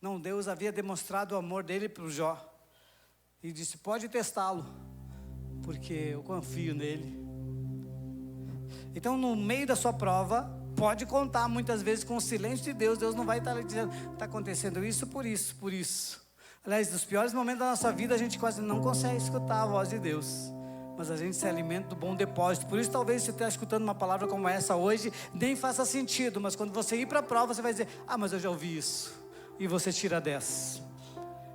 Não, Deus havia demonstrado o amor dele para o Jó e disse: pode testá-lo, porque eu confio nele. Então no meio da sua prova, pode contar muitas vezes com o silêncio de Deus. Deus não vai estar ali dizendo: está acontecendo isso, por isso, por isso. Aliás, nos piores momentos da nossa vida, a gente quase não consegue escutar a voz de Deus, mas a gente se alimenta do bom depósito. Por isso talvez você esteja escutando uma palavra como essa hoje, nem faça sentido, mas quando você ir para a prova, você vai dizer: ah, mas eu já ouvi isso, e você tira 10.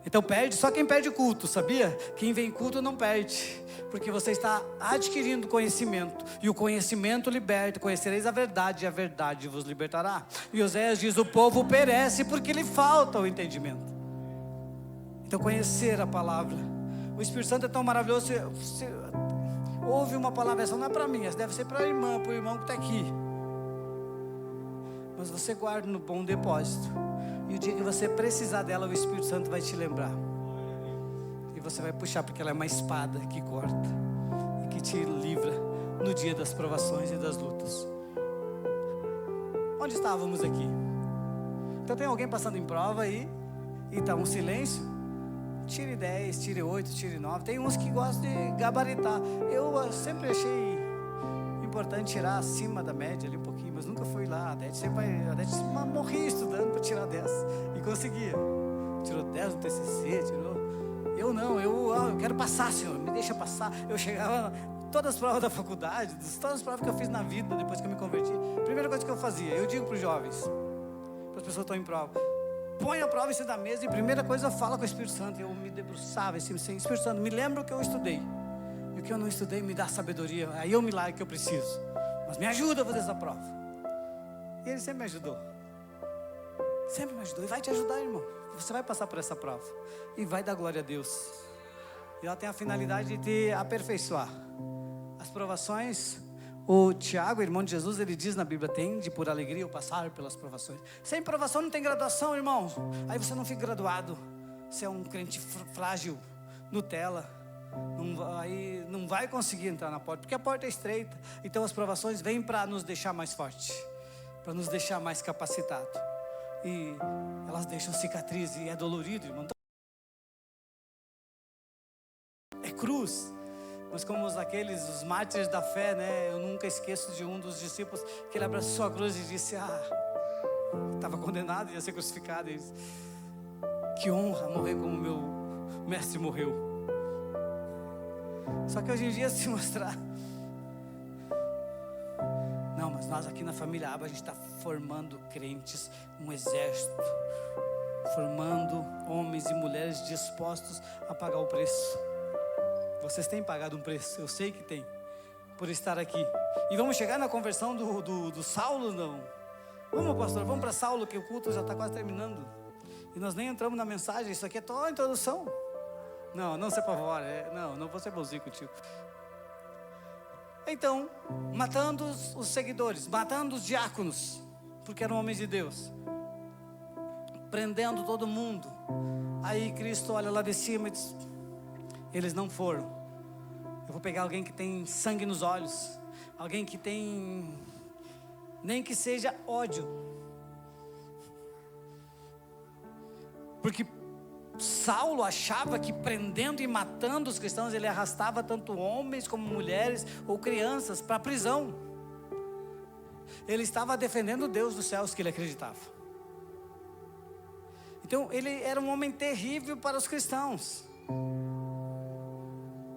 Então perde só quem perde culto, sabia? Quem vem culto não perde, porque você está adquirindo conhecimento, e o conhecimento liberta. Conhecereis a verdade, e a verdade vos libertará. E Oséias diz: o povo perece porque lhe falta o entendimento. Então conhecer a palavra. O Espírito Santo é tão maravilhoso. ouve uma palavra, essa não é para mim, essa deve ser para a irmã, para o irmão que está aqui. Mas você guarda no bom depósito. E o dia que você precisar dela, o Espírito Santo vai te lembrar. E você vai puxar, porque ela é uma espada que corta e que te livra no dia das provações e das lutas. Onde estávamos aqui? Então tem alguém passando em prova aí e está um silêncio? Tire 10, tire 8, tire 9. Tem uns que gostam de gabaritar. Eu sempre achei importante tirar acima da média ali um pouquinho, mas nunca fui lá. A Dete morria estudando para tirar 10 e conseguia. Tirou 10 no TCC, tirou. Eu não, eu quero passar, Senhor, me deixa passar. Eu chegava, todas as provas da faculdade, todas as provas que eu fiz na vida, depois que eu me converti, a primeira coisa que eu fazia, eu digo para os jovens, para as pessoas que estão em prova, põe a prova em cima da mesa e a primeira coisa fala com o Espírito Santo. Eu me debruçava assim, Espírito Santo, me lembra o que eu estudei. E o que eu não estudei me dá sabedoria. Aí é o milagre que eu preciso. Mas me ajuda a fazer essa prova. E ele sempre me ajudou. Sempre me ajudou. E vai te ajudar, irmão. Você vai passar por essa prova. E vai dar glória a Deus. E ela tem a finalidade de te aperfeiçoar. As provações, o Tiago, irmão de Jesus, ele diz na Bíblia, tende por alegria o passar pelas provações. Sem provação não tem graduação, irmão. Aí você não fica graduado. Você é um crente frágil, Nutella. Aí não vai conseguir entrar na porta, porque a porta é estreita. Então as provações vêm para nos deixar mais forte, para nos deixar mais capacitado. E elas deixam cicatriz e é dolorido, irmão. É cruz. Mas como os mártires da fé, né? Eu nunca esqueço de um dos discípulos que ele abraçou a cruz e disse, estava condenado, ia ser crucificado. Ele disse, que honra morrer como meu mestre morreu. Só que hoje em dia se mostrar, não, mas nós aqui na família Aba, a gente está formando crentes, um exército, formando homens e mulheres dispostos a pagar o preço. Vocês têm pagado um preço, eu sei que tem, por estar aqui. E vamos chegar na conversão do Saulo, não? Vamos, pastor, vamos para Saulo, que o culto já está quase terminando. E nós nem entramos na mensagem, isso aqui é só a introdução. Não se apavora, não vou ser bonzinho contigo. Então, matando os seguidores, matando os diáconos, porque eram homens de Deus, prendendo todo mundo. Aí Cristo olha lá de cima e diz, eles não foram. Eu vou pegar alguém que tem sangue nos olhos, alguém que tem, nem que seja ódio, porque Saulo achava que prendendo e matando os cristãos, ele arrastava tanto homens como mulheres ou crianças para a prisão. Ele estava defendendo o Deus dos céus que ele acreditava. Então ele era um homem terrível para os cristãos,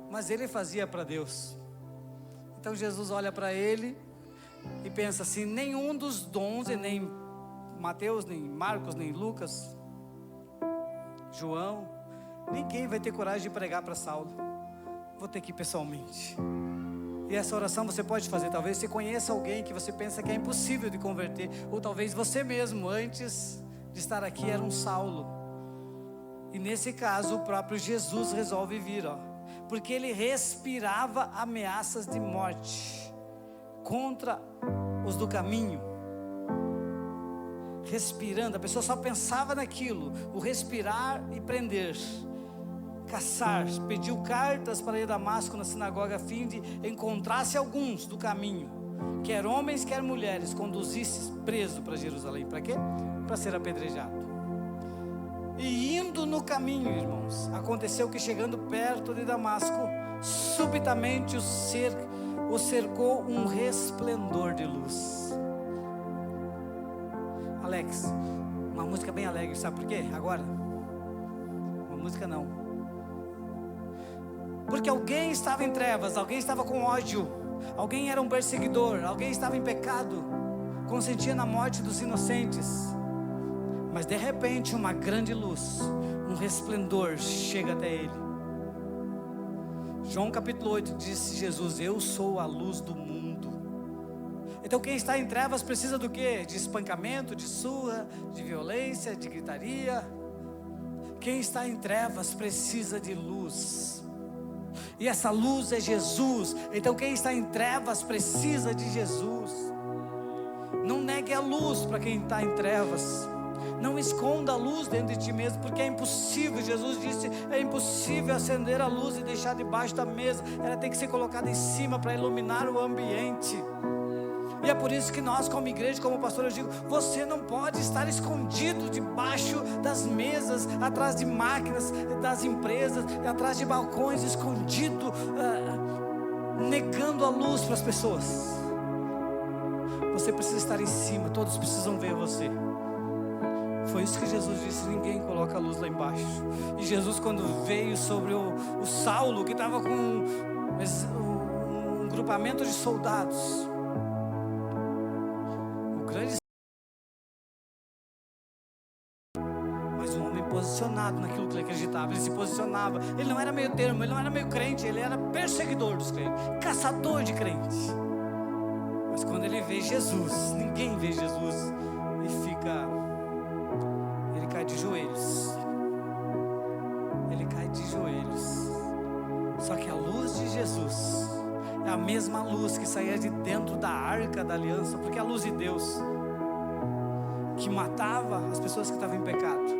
mas ele fazia para Deus. Então Jesus olha para ele e pensa assim, nenhum dos 11, nem Mateus, nem Marcos, nem Lucas, João, ninguém vai ter coragem de pregar para Saulo. Vou ter que ir pessoalmente. E essa oração você pode fazer. Talvez você conheça alguém que você pensa que é impossível de converter, ou talvez você mesmo, antes de estar aqui, era um Saulo. E nesse caso o próprio Jesus resolve vir, porque ele respirava ameaças de morte contra os do caminho. Respirando, a pessoa só pensava naquilo, o respirar e prender, caçar. Pediu cartas para ir a Damasco na sinagoga, a fim de encontrasse alguns do caminho, quer homens, quer mulheres, conduzisse preso para Jerusalém. Para quê? Para ser apedrejado. E indo no caminho, irmãos, aconteceu que chegando perto de Damasco, subitamente o cercou um resplendor de luz. Alex, uma música bem alegre, sabe por quê? Agora, uma música não, porque alguém estava em trevas, alguém estava com ódio, alguém era um perseguidor, alguém estava em pecado, consentia na morte dos inocentes. Mas de repente uma grande luz, um resplendor chega até ele. João capítulo 8 disse Jesus, eu sou a luz do mundo. Então quem está em trevas precisa do quê? De espancamento, de surra, de violência, de gritaria. Quem está em trevas precisa de luz. E essa luz é Jesus. Então quem está em trevas precisa de Jesus. Não negue a luz para quem está em trevas. Não esconda a luz dentro de ti mesmo, porque é impossível. Jesus disse, é impossível acender a luz e deixar debaixo da mesa. Ela tem que ser colocada em cima para iluminar o ambiente. E é por isso que nós, como igreja, como pastor, eu digo, você não pode estar escondido debaixo das mesas, atrás de máquinas das empresas, atrás de balcões, escondido, negando a luz para as pessoas. Você precisa estar em cima, todos precisam ver você. Foi isso que Jesus disse, ninguém coloca a luz lá embaixo. E Jesus, quando veio sobre o Saulo, que estava com um grupamento de soldados, mas um homem posicionado naquilo que ele acreditava, ele se posicionava, ele não era meio termo, ele não era meio crente, ele era perseguidor dos crentes, caçador de crentes. Mas quando ele vê Jesus, ninguém vê Jesus, ele cai de joelhos, só que a luz de Jesus é a mesma luz que saía de dentro da arca da aliança, porque é a luz de Deus que matava as pessoas que estavam em pecado,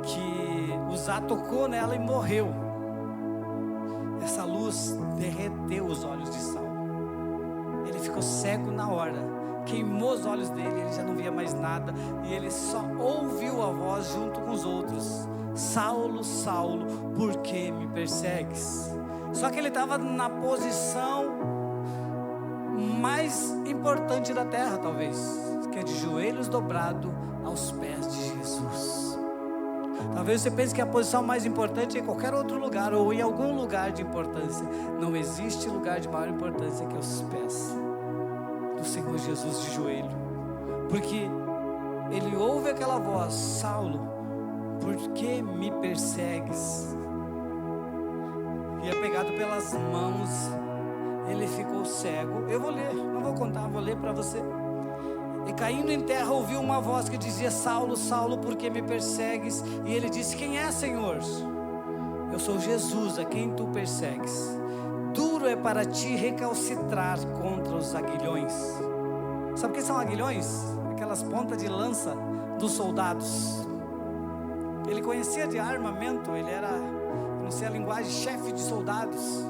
que Uzá tocou nela e morreu. Essa luz derreteu os olhos de Saulo, ele ficou cego na hora, queimou os olhos dele, ele já não via mais nada, e ele só ouviu a voz junto com os outros: Saulo, Saulo, por que me persegues? Só que ele estava na posição mais importante da terra, talvez, que é de joelhos dobrados aos pés de Jesus. Talvez você pense que a posição mais importante é em qualquer outro lugar, ou em algum lugar de importância. Não existe lugar de maior importância que os pés do Senhor Jesus de joelho, porque ele ouve aquela voz: Saulo, por que me persegues? E é pegado pelas mãos, ele ficou cego. Eu vou ler, não vou contar, vou ler para você. E caindo em terra ouviu uma voz que dizia: Saulo, Saulo, por que me persegues? E ele disse: quem é, Senhor? Eu sou Jesus, a quem tu persegues. Duro é para ti recalcitrar contra os aguilhões. Sabe o que são aguilhões? Aquelas pontas de lança dos soldados. Ele conhecia de armamento, ele era, não sei a linguagem, chefe de soldados.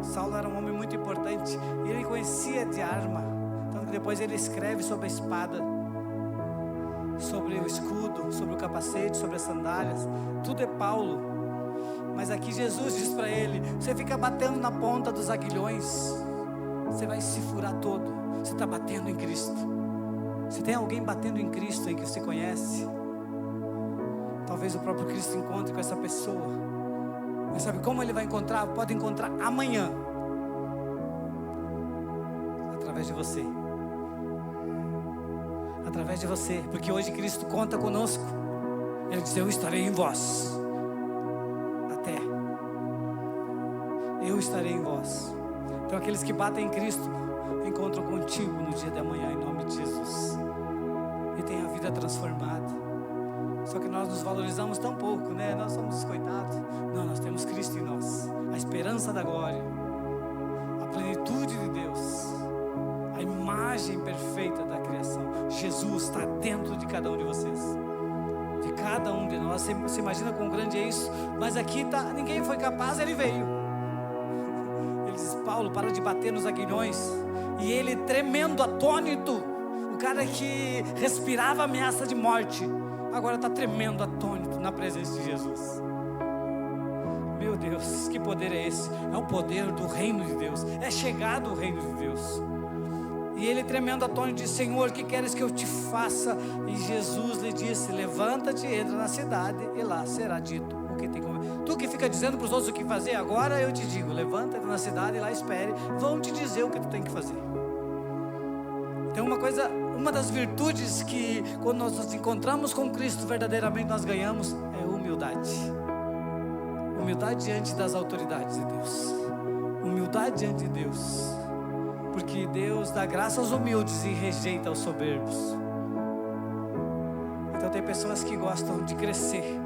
Saulo era um homem muito importante, e ele conhecia de arma. Tanto que depois ele escreve sobre a espada, sobre o escudo, sobre o capacete, sobre as sandálias. Tudo é Paulo. Mas aqui Jesus diz para ele: você fica batendo na ponta dos aguilhões, você vai se furar todo. Você está batendo em Cristo. Se tem alguém batendo em Cristo aí que você conhece, talvez o próprio Cristo encontre com essa pessoa. Mas sabe como ele vai encontrar? Pode encontrar amanhã, através de você. Através de você, porque hoje Cristo conta conosco. Ele diz: eu estarei em vós, até eu estarei em vós. Então aqueles que batem em Cristo encontram contigo no dia de amanhã, em nome de Jesus, e tem a vida transformada. Só que nós nos valorizamos tão pouco, né? Nós somos os coitados. Não, nós temos Cristo em nós, a esperança da glória, a plenitude de Deus, a imagem perfeita da criação. Jesus está dentro de cada um de vocês, de cada um de nós. Você imagina quão grande é isso? Mas aqui tá, ninguém foi capaz, ele veio. Ele diz: Paulo, para de bater nos aguilhões. E ele, tremendo, atônito, o cara que respirava ameaça de morte, agora está tremendo, atônito na presença de Jesus. Meu Deus, que poder é esse? É o poder do reino de Deus, é chegado o reino de Deus. E ele, tremendo, atônito, disse: Senhor, que queres que eu te faça? E Jesus lhe disse: levanta-te, entra na cidade, e lá será dito o que tem que comer. Tu que fica dizendo para os outros o que fazer, agora eu te digo: levanta, entra na cidade, e lá espere, vão te dizer o que tu tem que fazer. Tem uma das virtudes que, quando nós nos encontramos com Cristo, verdadeiramente nós ganhamos, é humildade. Humildade diante das autoridades de Deus, humildade diante de Deus, porque Deus dá graça aos humildes e rejeita aos soberbos. Então tem pessoas que gostam de crescer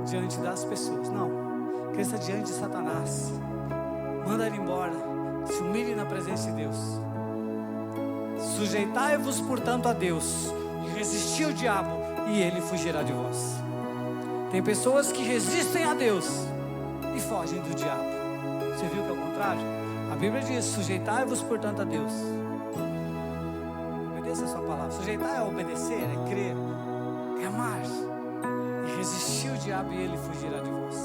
diante das pessoas. Não, cresça diante de Satanás, manda ele embora, se humilhe na presença de Deus. Sujeitai-vos, portanto, a Deus, e resisti ao diabo, e ele fugirá de vós. Tem pessoas que resistem a Deus e fogem do diabo. Você viu que é o contrário? A Bíblia diz: sujeitai-vos, portanto, a Deus. Obedeça a sua palavra. Sujeitar é obedecer, é crer, é amar. E resistir ao diabo, e ele fugirá de vós.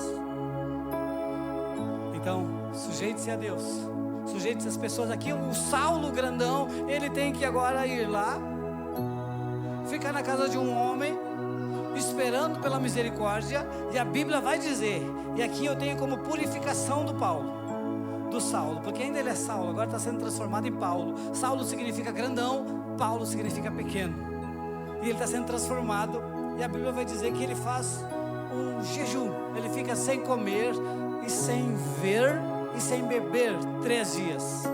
Então, sujeite-se a Deus. Sujeite-se às pessoas. Aqui o Saulo grandão, ele tem que agora ir lá, ficar na casa de um homem, esperando pela misericórdia. E a Bíblia vai dizer, e aqui eu tenho como purificação do Saulo, porque ainda ele é Saulo, agora está sendo transformado em Paulo. Saulo significa grandão, Paulo significa pequeno, e ele está sendo transformado. E a Bíblia vai dizer que ele faz um jejum, ele fica sem comer e sem ver e sem beber 3 dias.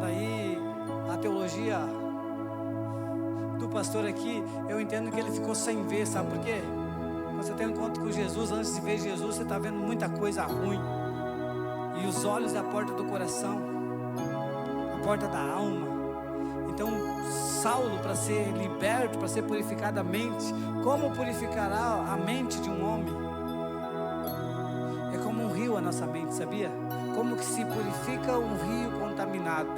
Daí a teologia do pastor aqui, eu entendo que ele ficou sem ver, sabe por quê? Quando você tem um encontro com Jesus, antes de ver Jesus, você está vendo muita coisa ruim, e os olhos é a porta do coração, a porta da alma. Então Saulo, para ser liberto, para ser purificado a mente, como purificará a mente de um homem? É como um rio a nossa mente, sabia? Como que se purifica um rio contaminado?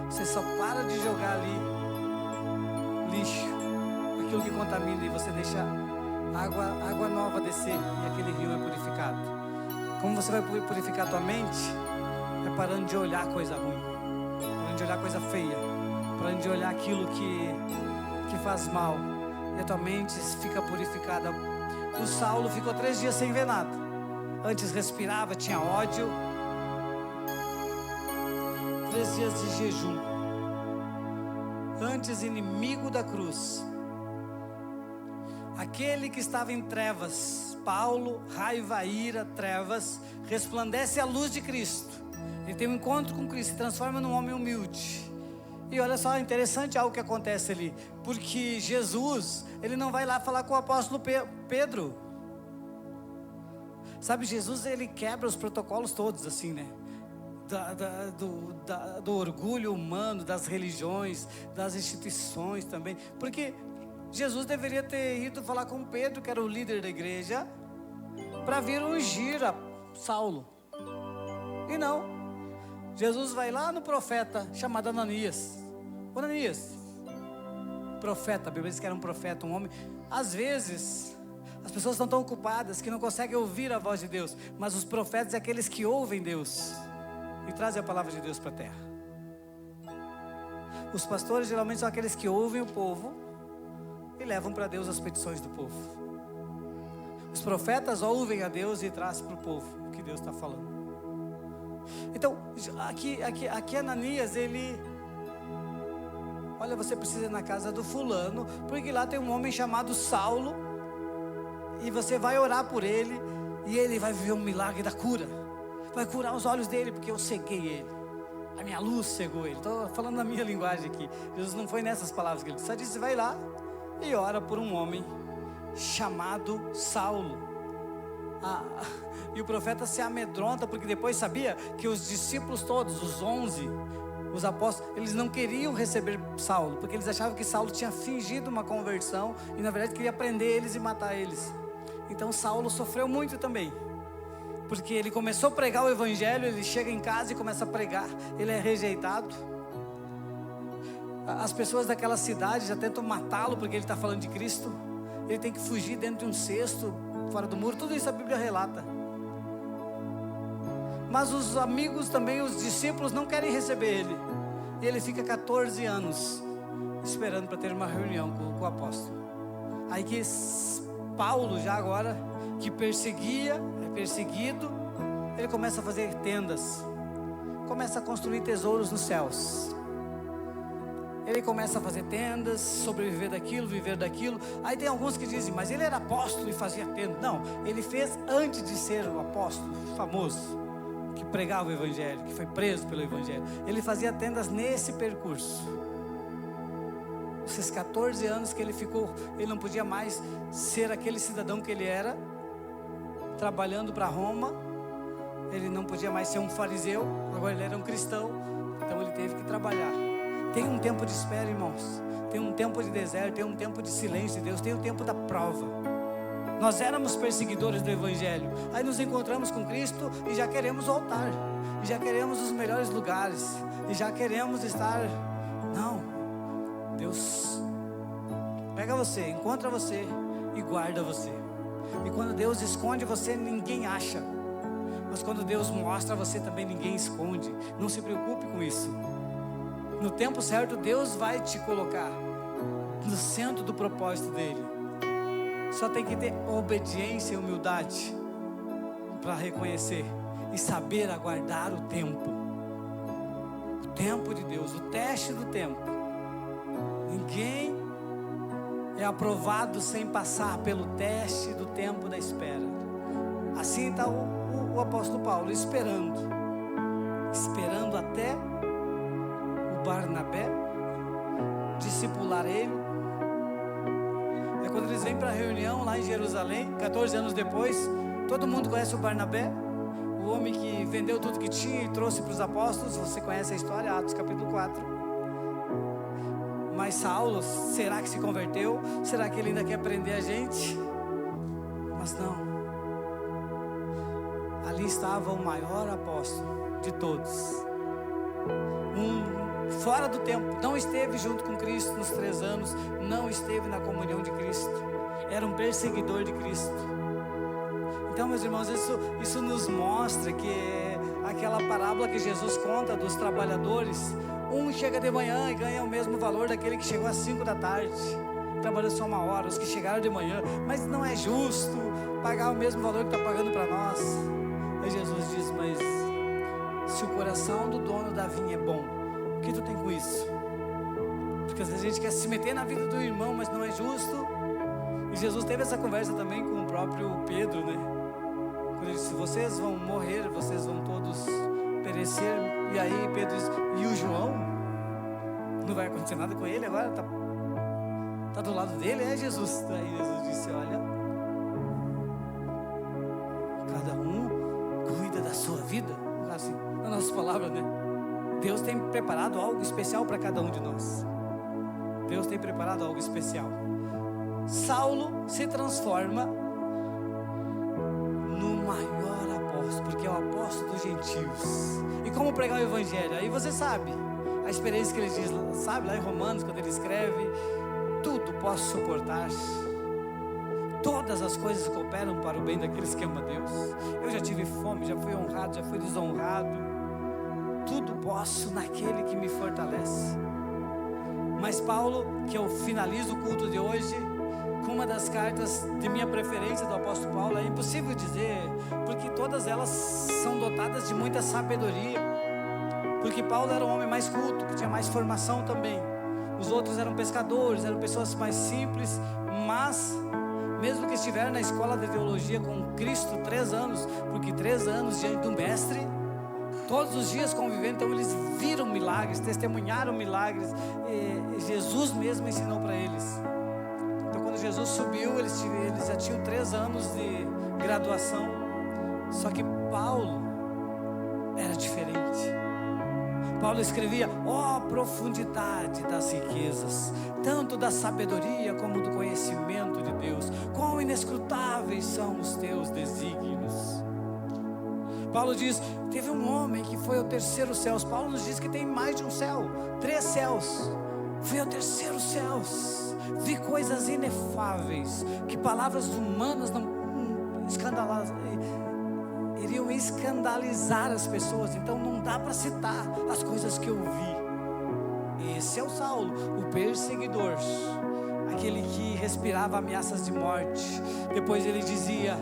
Você só para de jogar ali lixo, aquilo que contamina, e você deixa água nova descer, e aquele rio é purificado. Como você vai purificar a tua mente? É parando de olhar coisa ruim, parando de olhar coisa feia, parando de olhar aquilo que faz mal, e a tua mente fica purificada. O Saulo ficou 3 dias sem ver nada. Antes respirava, tinha ódio. 3 dias de jejum. Antes inimigo da cruz. Aquele que estava em trevas, Paulo, raiva, ira, trevas, resplandece a luz de Cristo. Ele tem um encontro com Cristo, se transforma num homem humilde. E olha só, interessante algo que acontece ali, porque Jesus, ele não vai lá falar com o apóstolo Pedro. Sabe, Jesus, ele quebra os protocolos todos, assim, né? Do orgulho humano, das religiões, das instituições também. Porque Jesus deveria ter ido falar com Pedro, que era o líder da igreja, para vir ungir a Saulo. E não. Jesus vai lá no profeta chamado Ananias. Ananias, profeta, a Bíblia diz que era um profeta, um homem. Às vezes as pessoas estão tão ocupadas que não conseguem ouvir a voz de Deus, mas os profetas são aqueles que ouvem Deus e trazem a palavra de Deus para a terra. Os pastores geralmente são aqueles que ouvem o povo e levam para Deus as petições do povo. Os profetas ouvem a Deus e trazem para o povo o que Deus está falando. Então, aqui Ananias, ele... Olha, você precisa ir na casa do fulano, porque lá tem um homem chamado Saulo, e você vai orar por ele, e ele vai viver um milagre da cura. Vai curar os olhos dele, porque eu ceguei ele. A minha luz cegou ele. Estou falando na minha linguagem aqui. Jesus não foi nessas palavras que ele disse. Só disse, vai lá e ora por um homem chamado Saulo. E o profeta se amedronta, porque depois sabia que os discípulos todos, os 11, os apóstolos, eles não queriam receber Saulo, porque eles achavam que Saulo tinha fingido uma conversão, e na verdade queria prender eles e matar eles. Então Saulo sofreu muito também, porque ele começou a pregar o evangelho, ele chega em casa e começa a pregar, ele é rejeitado. As pessoas daquela cidade já tentam matá-lo, porque ele está falando de Cristo. Ele tem que fugir dentro de um cesto, fora do muro. Tudo isso a Bíblia relata. Mas os amigos também, os discípulos, não querem receber ele. E ele fica 14 anos esperando para ter uma reunião com o apóstolo. Aí que Paulo, já agora, que perseguia, é perseguido, ele começa a fazer tendas, começa a construir tesouros nos céus. Ele começa a fazer tendas, sobreviver daquilo, viver daquilo. Aí tem alguns que dizem, mas ele era apóstolo e fazia tenda. Não, ele fez antes de ser o apóstolo famoso, que pregava o evangelho, que foi preso pelo evangelho. Ele fazia tendas nesse percurso. Esses 14 anos que ele ficou, ele não podia mais ser aquele cidadão que ele era. trabalhando para Roma. Ele não podia mais ser um fariseu, agora ele era um cristão, então ele teve que trabalhar. Tem um tempo de espera, irmãos. Tem um tempo de deserto, tem um tempo de silêncio de Deus, tem o tempo da prova. Nós éramos perseguidores do Evangelho, aí nos encontramos com Cristo e já queremos voltar, e já queremos os melhores lugares, e já queremos estar... Não, Deus pega você, encontra você e guarda você. E quando Deus esconde você, ninguém acha. Mas quando Deus mostra você também, ninguém esconde. Não se preocupe com isso. No tempo certo, Deus vai te colocar no centro do propósito dele. Só tem que ter obediência e humildade para reconhecer e saber aguardar o tempo. O tempo de Deus, o teste do tempo. Ninguém é aprovado sem passar pelo teste do tempo da espera. Assim está o apóstolo Paulo, esperando até o Barnabé discipular ele. É quando eles vêm para a reunião lá em Jerusalém, 14 anos depois. Todo mundo conhece o Barnabé, o homem que vendeu tudo que tinha e trouxe para os apóstolos. Você conhece a história, Atos capítulo 4. Mas Saulo, será que se converteu? Será que ele ainda quer prender a gente? Mas não. Ali estava o maior apóstolo de todos. Fora do tempo, não esteve junto com Cristo nos 3 anos, não esteve na comunhão de Cristo, era um perseguidor de Cristo. Então, meus irmãos, isso nos mostra que aquela parábola que Jesus conta dos trabalhadores, um chega de manhã e ganha o mesmo valor daquele que chegou às 5 da tarde, trabalhou só 1 hora, os que chegaram de manhã, mas não é justo pagar o mesmo valor que está pagando para nós. Aí Jesus diz, mas se o coração do dono da vinha é bom, o que tu tem com isso? Porque às vezes a gente quer se meter na vida do irmão, mas não é justo. E Jesus teve essa conversa também com o próprio Pedro, né? Quando ele disse, vocês vão morrer, vocês vão todos perecer. E aí Pedro disse, e o João? Não vai acontecer nada com ele agora? Tá do lado dele, é Jesus. Aí Jesus disse, olha, cada um cuida da sua vida. Assim, na nossa palavra, né? Deus tem preparado algo especial para cada um de nós. Deus tem preparado algo especial. Saulo se transforma no maior apóstolo, porque é o apóstolo dos gentios. E como pregar o evangelho? Aí você sabe a experiência que ele diz, sabe, lá em Romanos, quando ele escreve, tudo posso suportar, todas as coisas cooperam para o bem daqueles que amam a Deus. Eu já tive fome, já fui honrado, já fui desonrado. Tudo posso naquele que me fortalece. Mas Paulo, que eu finalizo o culto de hoje com uma das cartas de minha preferência do apóstolo Paulo, é impossível dizer, porque todas elas são dotadas de muita sabedoria. Porque Paulo era o homem mais culto, que tinha mais formação também. Os outros eram pescadores, eram pessoas mais simples, mas mesmo que estiveram na escola de teologia com Cristo 3 anos, porque 3 anos diante do mestre, todos os dias convivendo, então eles viram milagres, testemunharam milagres, e Jesus mesmo ensinou para eles. Então quando Jesus subiu, eles já tinham 3 anos de graduação. Só que Paulo era diferente. Paulo escrevia, ó profundidade das riquezas, tanto da sabedoria como do conhecimento de Deus, quão inescrutáveis são os teus desígnios. Paulo diz, teve um homem que foi ao 3º céu. Paulo nos diz que tem mais de um céu, 3 céus. Fui ao 3º céu, vi coisas inefáveis, que palavras humanas não iriam escandalizar as pessoas. Então não dá para citar as coisas que eu vi. Esse é o Saulo, o perseguidor, aquele que respirava ameaças de morte. Depois ele dizia,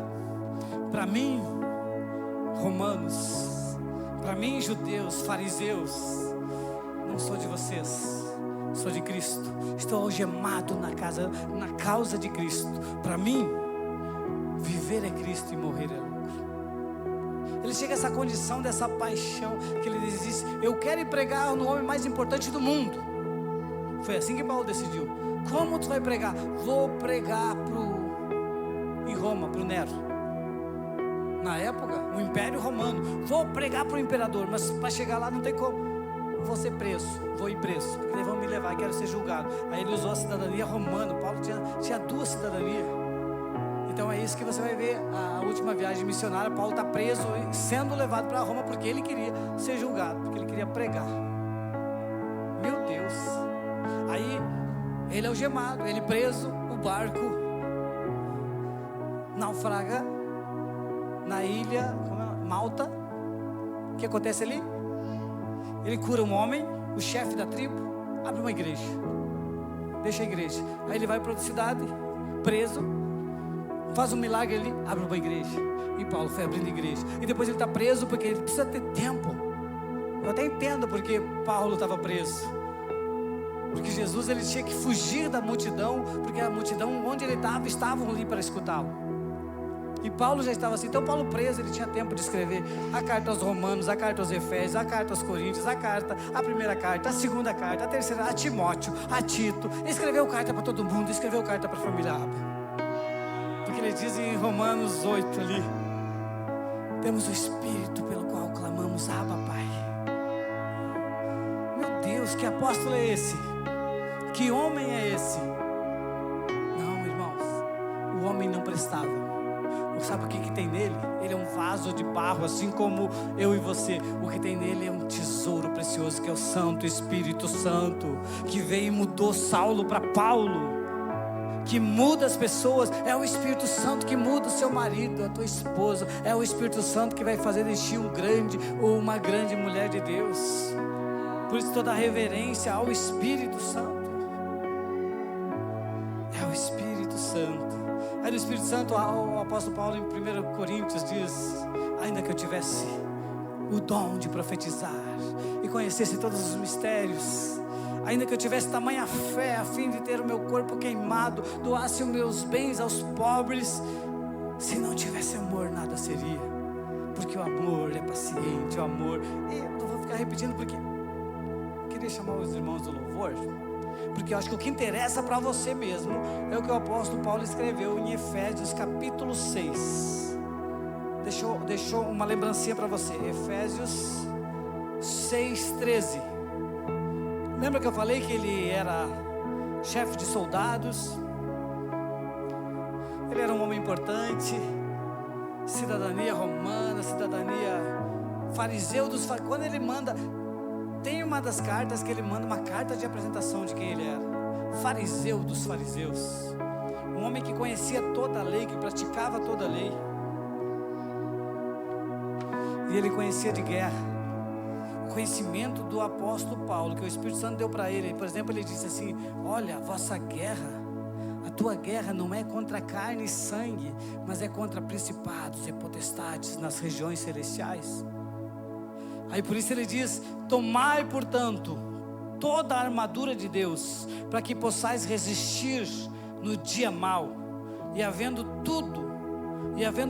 para mim, romanos, para mim, judeus, fariseus, não sou de vocês, sou de Cristo. Estou algemado na causa de Cristo. Para mim, viver é Cristo e morrer é lucro. Ele chega a essa condição, dessa paixão, que ele diz, eu quero ir pregar no homem mais importante do mundo. Foi assim que Paulo decidiu. Como tu vai pregar? Vou pregar em Roma, para o Nero. Na época, o Império Romano. Vou pregar para o imperador, mas para chegar lá não tem como. Vou ser preso, vou ir preso, porque eles vão me levar, quero ser julgado. Aí ele usou a cidadania romana. Paulo tinha duas cidadanias. Então é isso que você vai ver. A última viagem missionária, Paulo está preso e sendo levado para Roma, porque ele queria ser julgado, porque ele queria pregar. Meu Deus. Aí ele é algemado, ele preso, o barco naufraga na ilha Malta. O que acontece ali? Ele cura um homem, o chefe da tribo, abre uma igreja, deixa a igreja. Aí ele vai para outra cidade, preso, faz um milagre ali, abre uma igreja. E Paulo foi abrindo igreja. E depois ele está preso porque ele precisa ter tempo. Eu até entendo porque Paulo estava preso, porque Jesus ele tinha que fugir da multidão, porque a multidão onde ele estava, estavam ali para escutá-lo. E Paulo já estava assim. Então Paulo preso, ele tinha tempo de escrever a carta aos Romanos, a carta aos Efésios, a carta aos Coríntios, a primeira carta, a segunda carta, a terceira, a Timóteo, a Tito. Escreveu carta para todo mundo, escreveu carta para a família Abba. Porque ele diz em Romanos 8 ali: temos o Espírito pelo qual clamamos, Abba, Pai. Meu Deus, que apóstolo é esse? Que homem é esse? Não, irmãos, o homem não prestava. Sabe o que tem nele? Ele é um vaso de barro, assim como eu e você. O que tem nele é um tesouro precioso, que é o Santo Espírito Santo, que veio e mudou Saulo para Paulo, que muda as pessoas. É o Espírito Santo que muda o seu marido, a tua esposa. É o Espírito Santo que vai fazer de ti um grande ou uma grande mulher de Deus. Por isso toda a reverência ao Espírito Santo. É o Espírito Santo. Aí no Espírito Santo, o apóstolo Paulo em 1 Coríntios diz: ainda que eu tivesse o dom de profetizar e conhecesse todos os mistérios, ainda que eu tivesse tamanha fé a fim de ter o meu corpo queimado, doasse os meus bens aos pobres, se não tivesse amor nada seria. Porque o amor é paciente, o amor... Eu não vou ficar repetindo porque eu queria chamar os irmãos do louvor, porque eu acho que o que interessa para você mesmo é o que o apóstolo Paulo escreveu em Efésios capítulo 6. Deixou uma lembrancinha para você. Efésios 6:13. Lembra que eu falei que ele era chefe de soldados? Ele era um homem importante, cidadania romana, cidadania fariseu dos fariseus. Quando ele manda... Tem uma das cartas que ele manda, uma carta de apresentação de quem ele era. Fariseu dos fariseus. Um homem que conhecia toda a lei, que praticava toda a lei. E ele conhecia de guerra. O conhecimento do apóstolo Paulo, que o Espírito Santo deu para ele. Por exemplo, ele disse assim: olha, a vossa guerra, a tua guerra não é contra carne e sangue, mas é contra principados e potestades nas regiões celestiais. Aí por isso ele diz: tomai, portanto, toda a armadura de Deus, para que possais resistir no dia mau, e havendo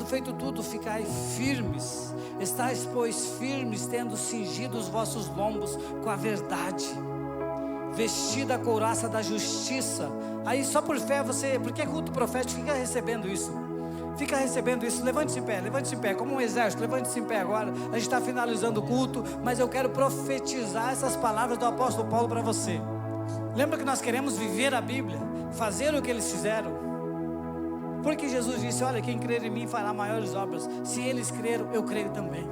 feito tudo, ficai firmes. Estais, pois, firmes, tendo cingido os vossos lombos com a verdade, vestida a couraça da justiça. Aí só por fé você, porque é culto profético, fica recebendo isso. Fica recebendo isso. Levante-se em pé, como um exército. Levante-se em pé agora. A gente está finalizando o culto, mas eu quero profetizar essas palavras do apóstolo Paulo para você. Lembra que nós queremos viver a Bíblia, fazer o que eles fizeram? Porque Jesus disse: olha, quem crer em mim fará maiores obras. Se eles creram, eu creio também.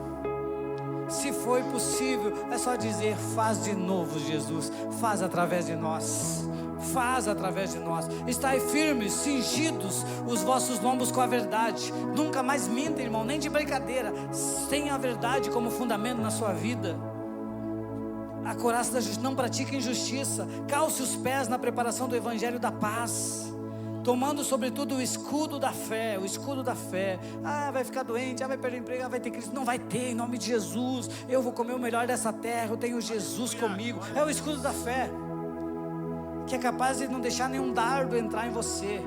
Se foi possível, é só dizer: faz de novo, Jesus, faz através de nós. Faz através de nós. Estai firmes, cingidos os vossos lombos com a verdade. Nunca mais minta, irmão, nem de brincadeira. Tenha a verdade como fundamento na sua vida. A couraça da justiça, não pratique injustiça. Calce os pés na preparação do evangelho da paz, tomando sobretudo o escudo da fé. O escudo da fé. Vai ficar doente, vai perder o emprego, vai ter crise. Não vai ter, em nome de Jesus. Eu vou comer o melhor dessa terra, eu tenho Jesus comigo. É o escudo da fé, que é capaz de não deixar nenhum dardo entrar em você.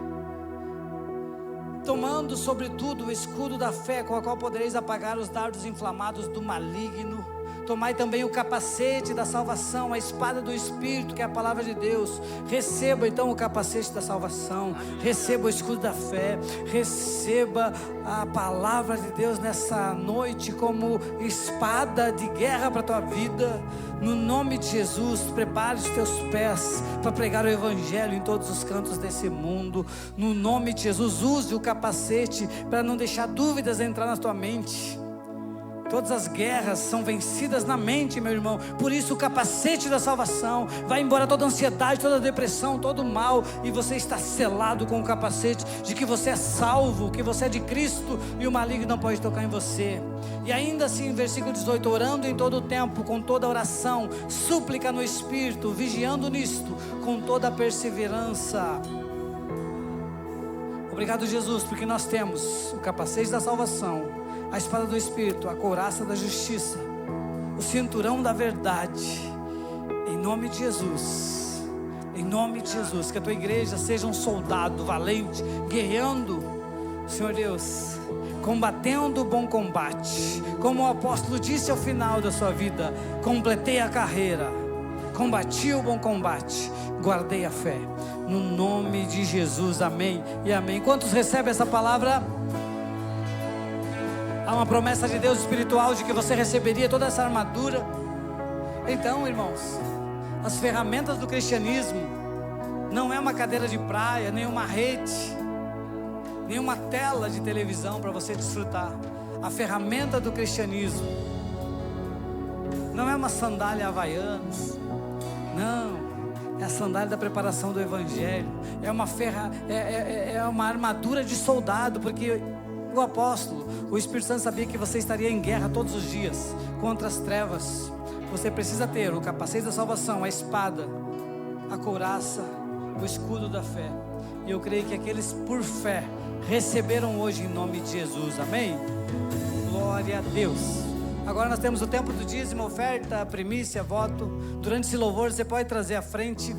Tomando sobretudo o escudo da fé, com a qual podereis apagar os dardos inflamados do maligno. Tomai também o capacete da salvação, a espada do Espírito, que é a palavra de Deus. Receba então o capacete da salvação, receba o escudo da fé, receba a palavra de Deus nessa noite como espada de guerra para a tua vida. No nome de Jesus, prepare os teus pés para pregar o Evangelho em todos os cantos desse mundo. No nome de Jesus, use o capacete para não deixar dúvidas entrar na tua mente. Todas as guerras são vencidas na mente, meu irmão. Por isso o capacete da salvação vai embora toda ansiedade, toda depressão, todo mal. E você está selado com o capacete de que você é salvo, que você é de Cristo e o maligno não pode tocar em você. E ainda assim, versículo 18: orando em todo o tempo, com toda oração, súplica no Espírito, vigiando nisto, com toda a perseverança. Obrigado, Jesus, porque nós temos o capacete da salvação, a espada do Espírito, a couraça da justiça, o cinturão da verdade. Em nome de Jesus, em nome de Jesus, que a tua igreja seja um soldado valente, guerreando, Senhor Deus, combatendo o bom combate, como o apóstolo disse ao final da sua vida: completei a carreira, combati o bom combate, guardei a fé. No nome de Jesus, amém e amém. Quantos recebem essa palavra? Há uma promessa de Deus espiritual de que você receberia toda essa armadura. Então, irmãos, as ferramentas do cristianismo não é uma cadeira de praia, nem uma rede, nem uma tela de televisão para você desfrutar. A ferramenta do cristianismo não é uma sandália havaianas, não, é a sandália da preparação do Evangelho. É uma armadura de soldado, porque o apóstolo, o Espírito Santo sabia que você estaria em guerra todos os dias contra as trevas. Você precisa ter o capacete da salvação, a espada, a couraça, o escudo da fé. E eu creio que aqueles por fé receberam hoje em nome de Jesus, amém? Glória a Deus. Agora nós temos o tempo do dízimo, oferta, primícia, voto. Durante esse louvor você pode trazer à frente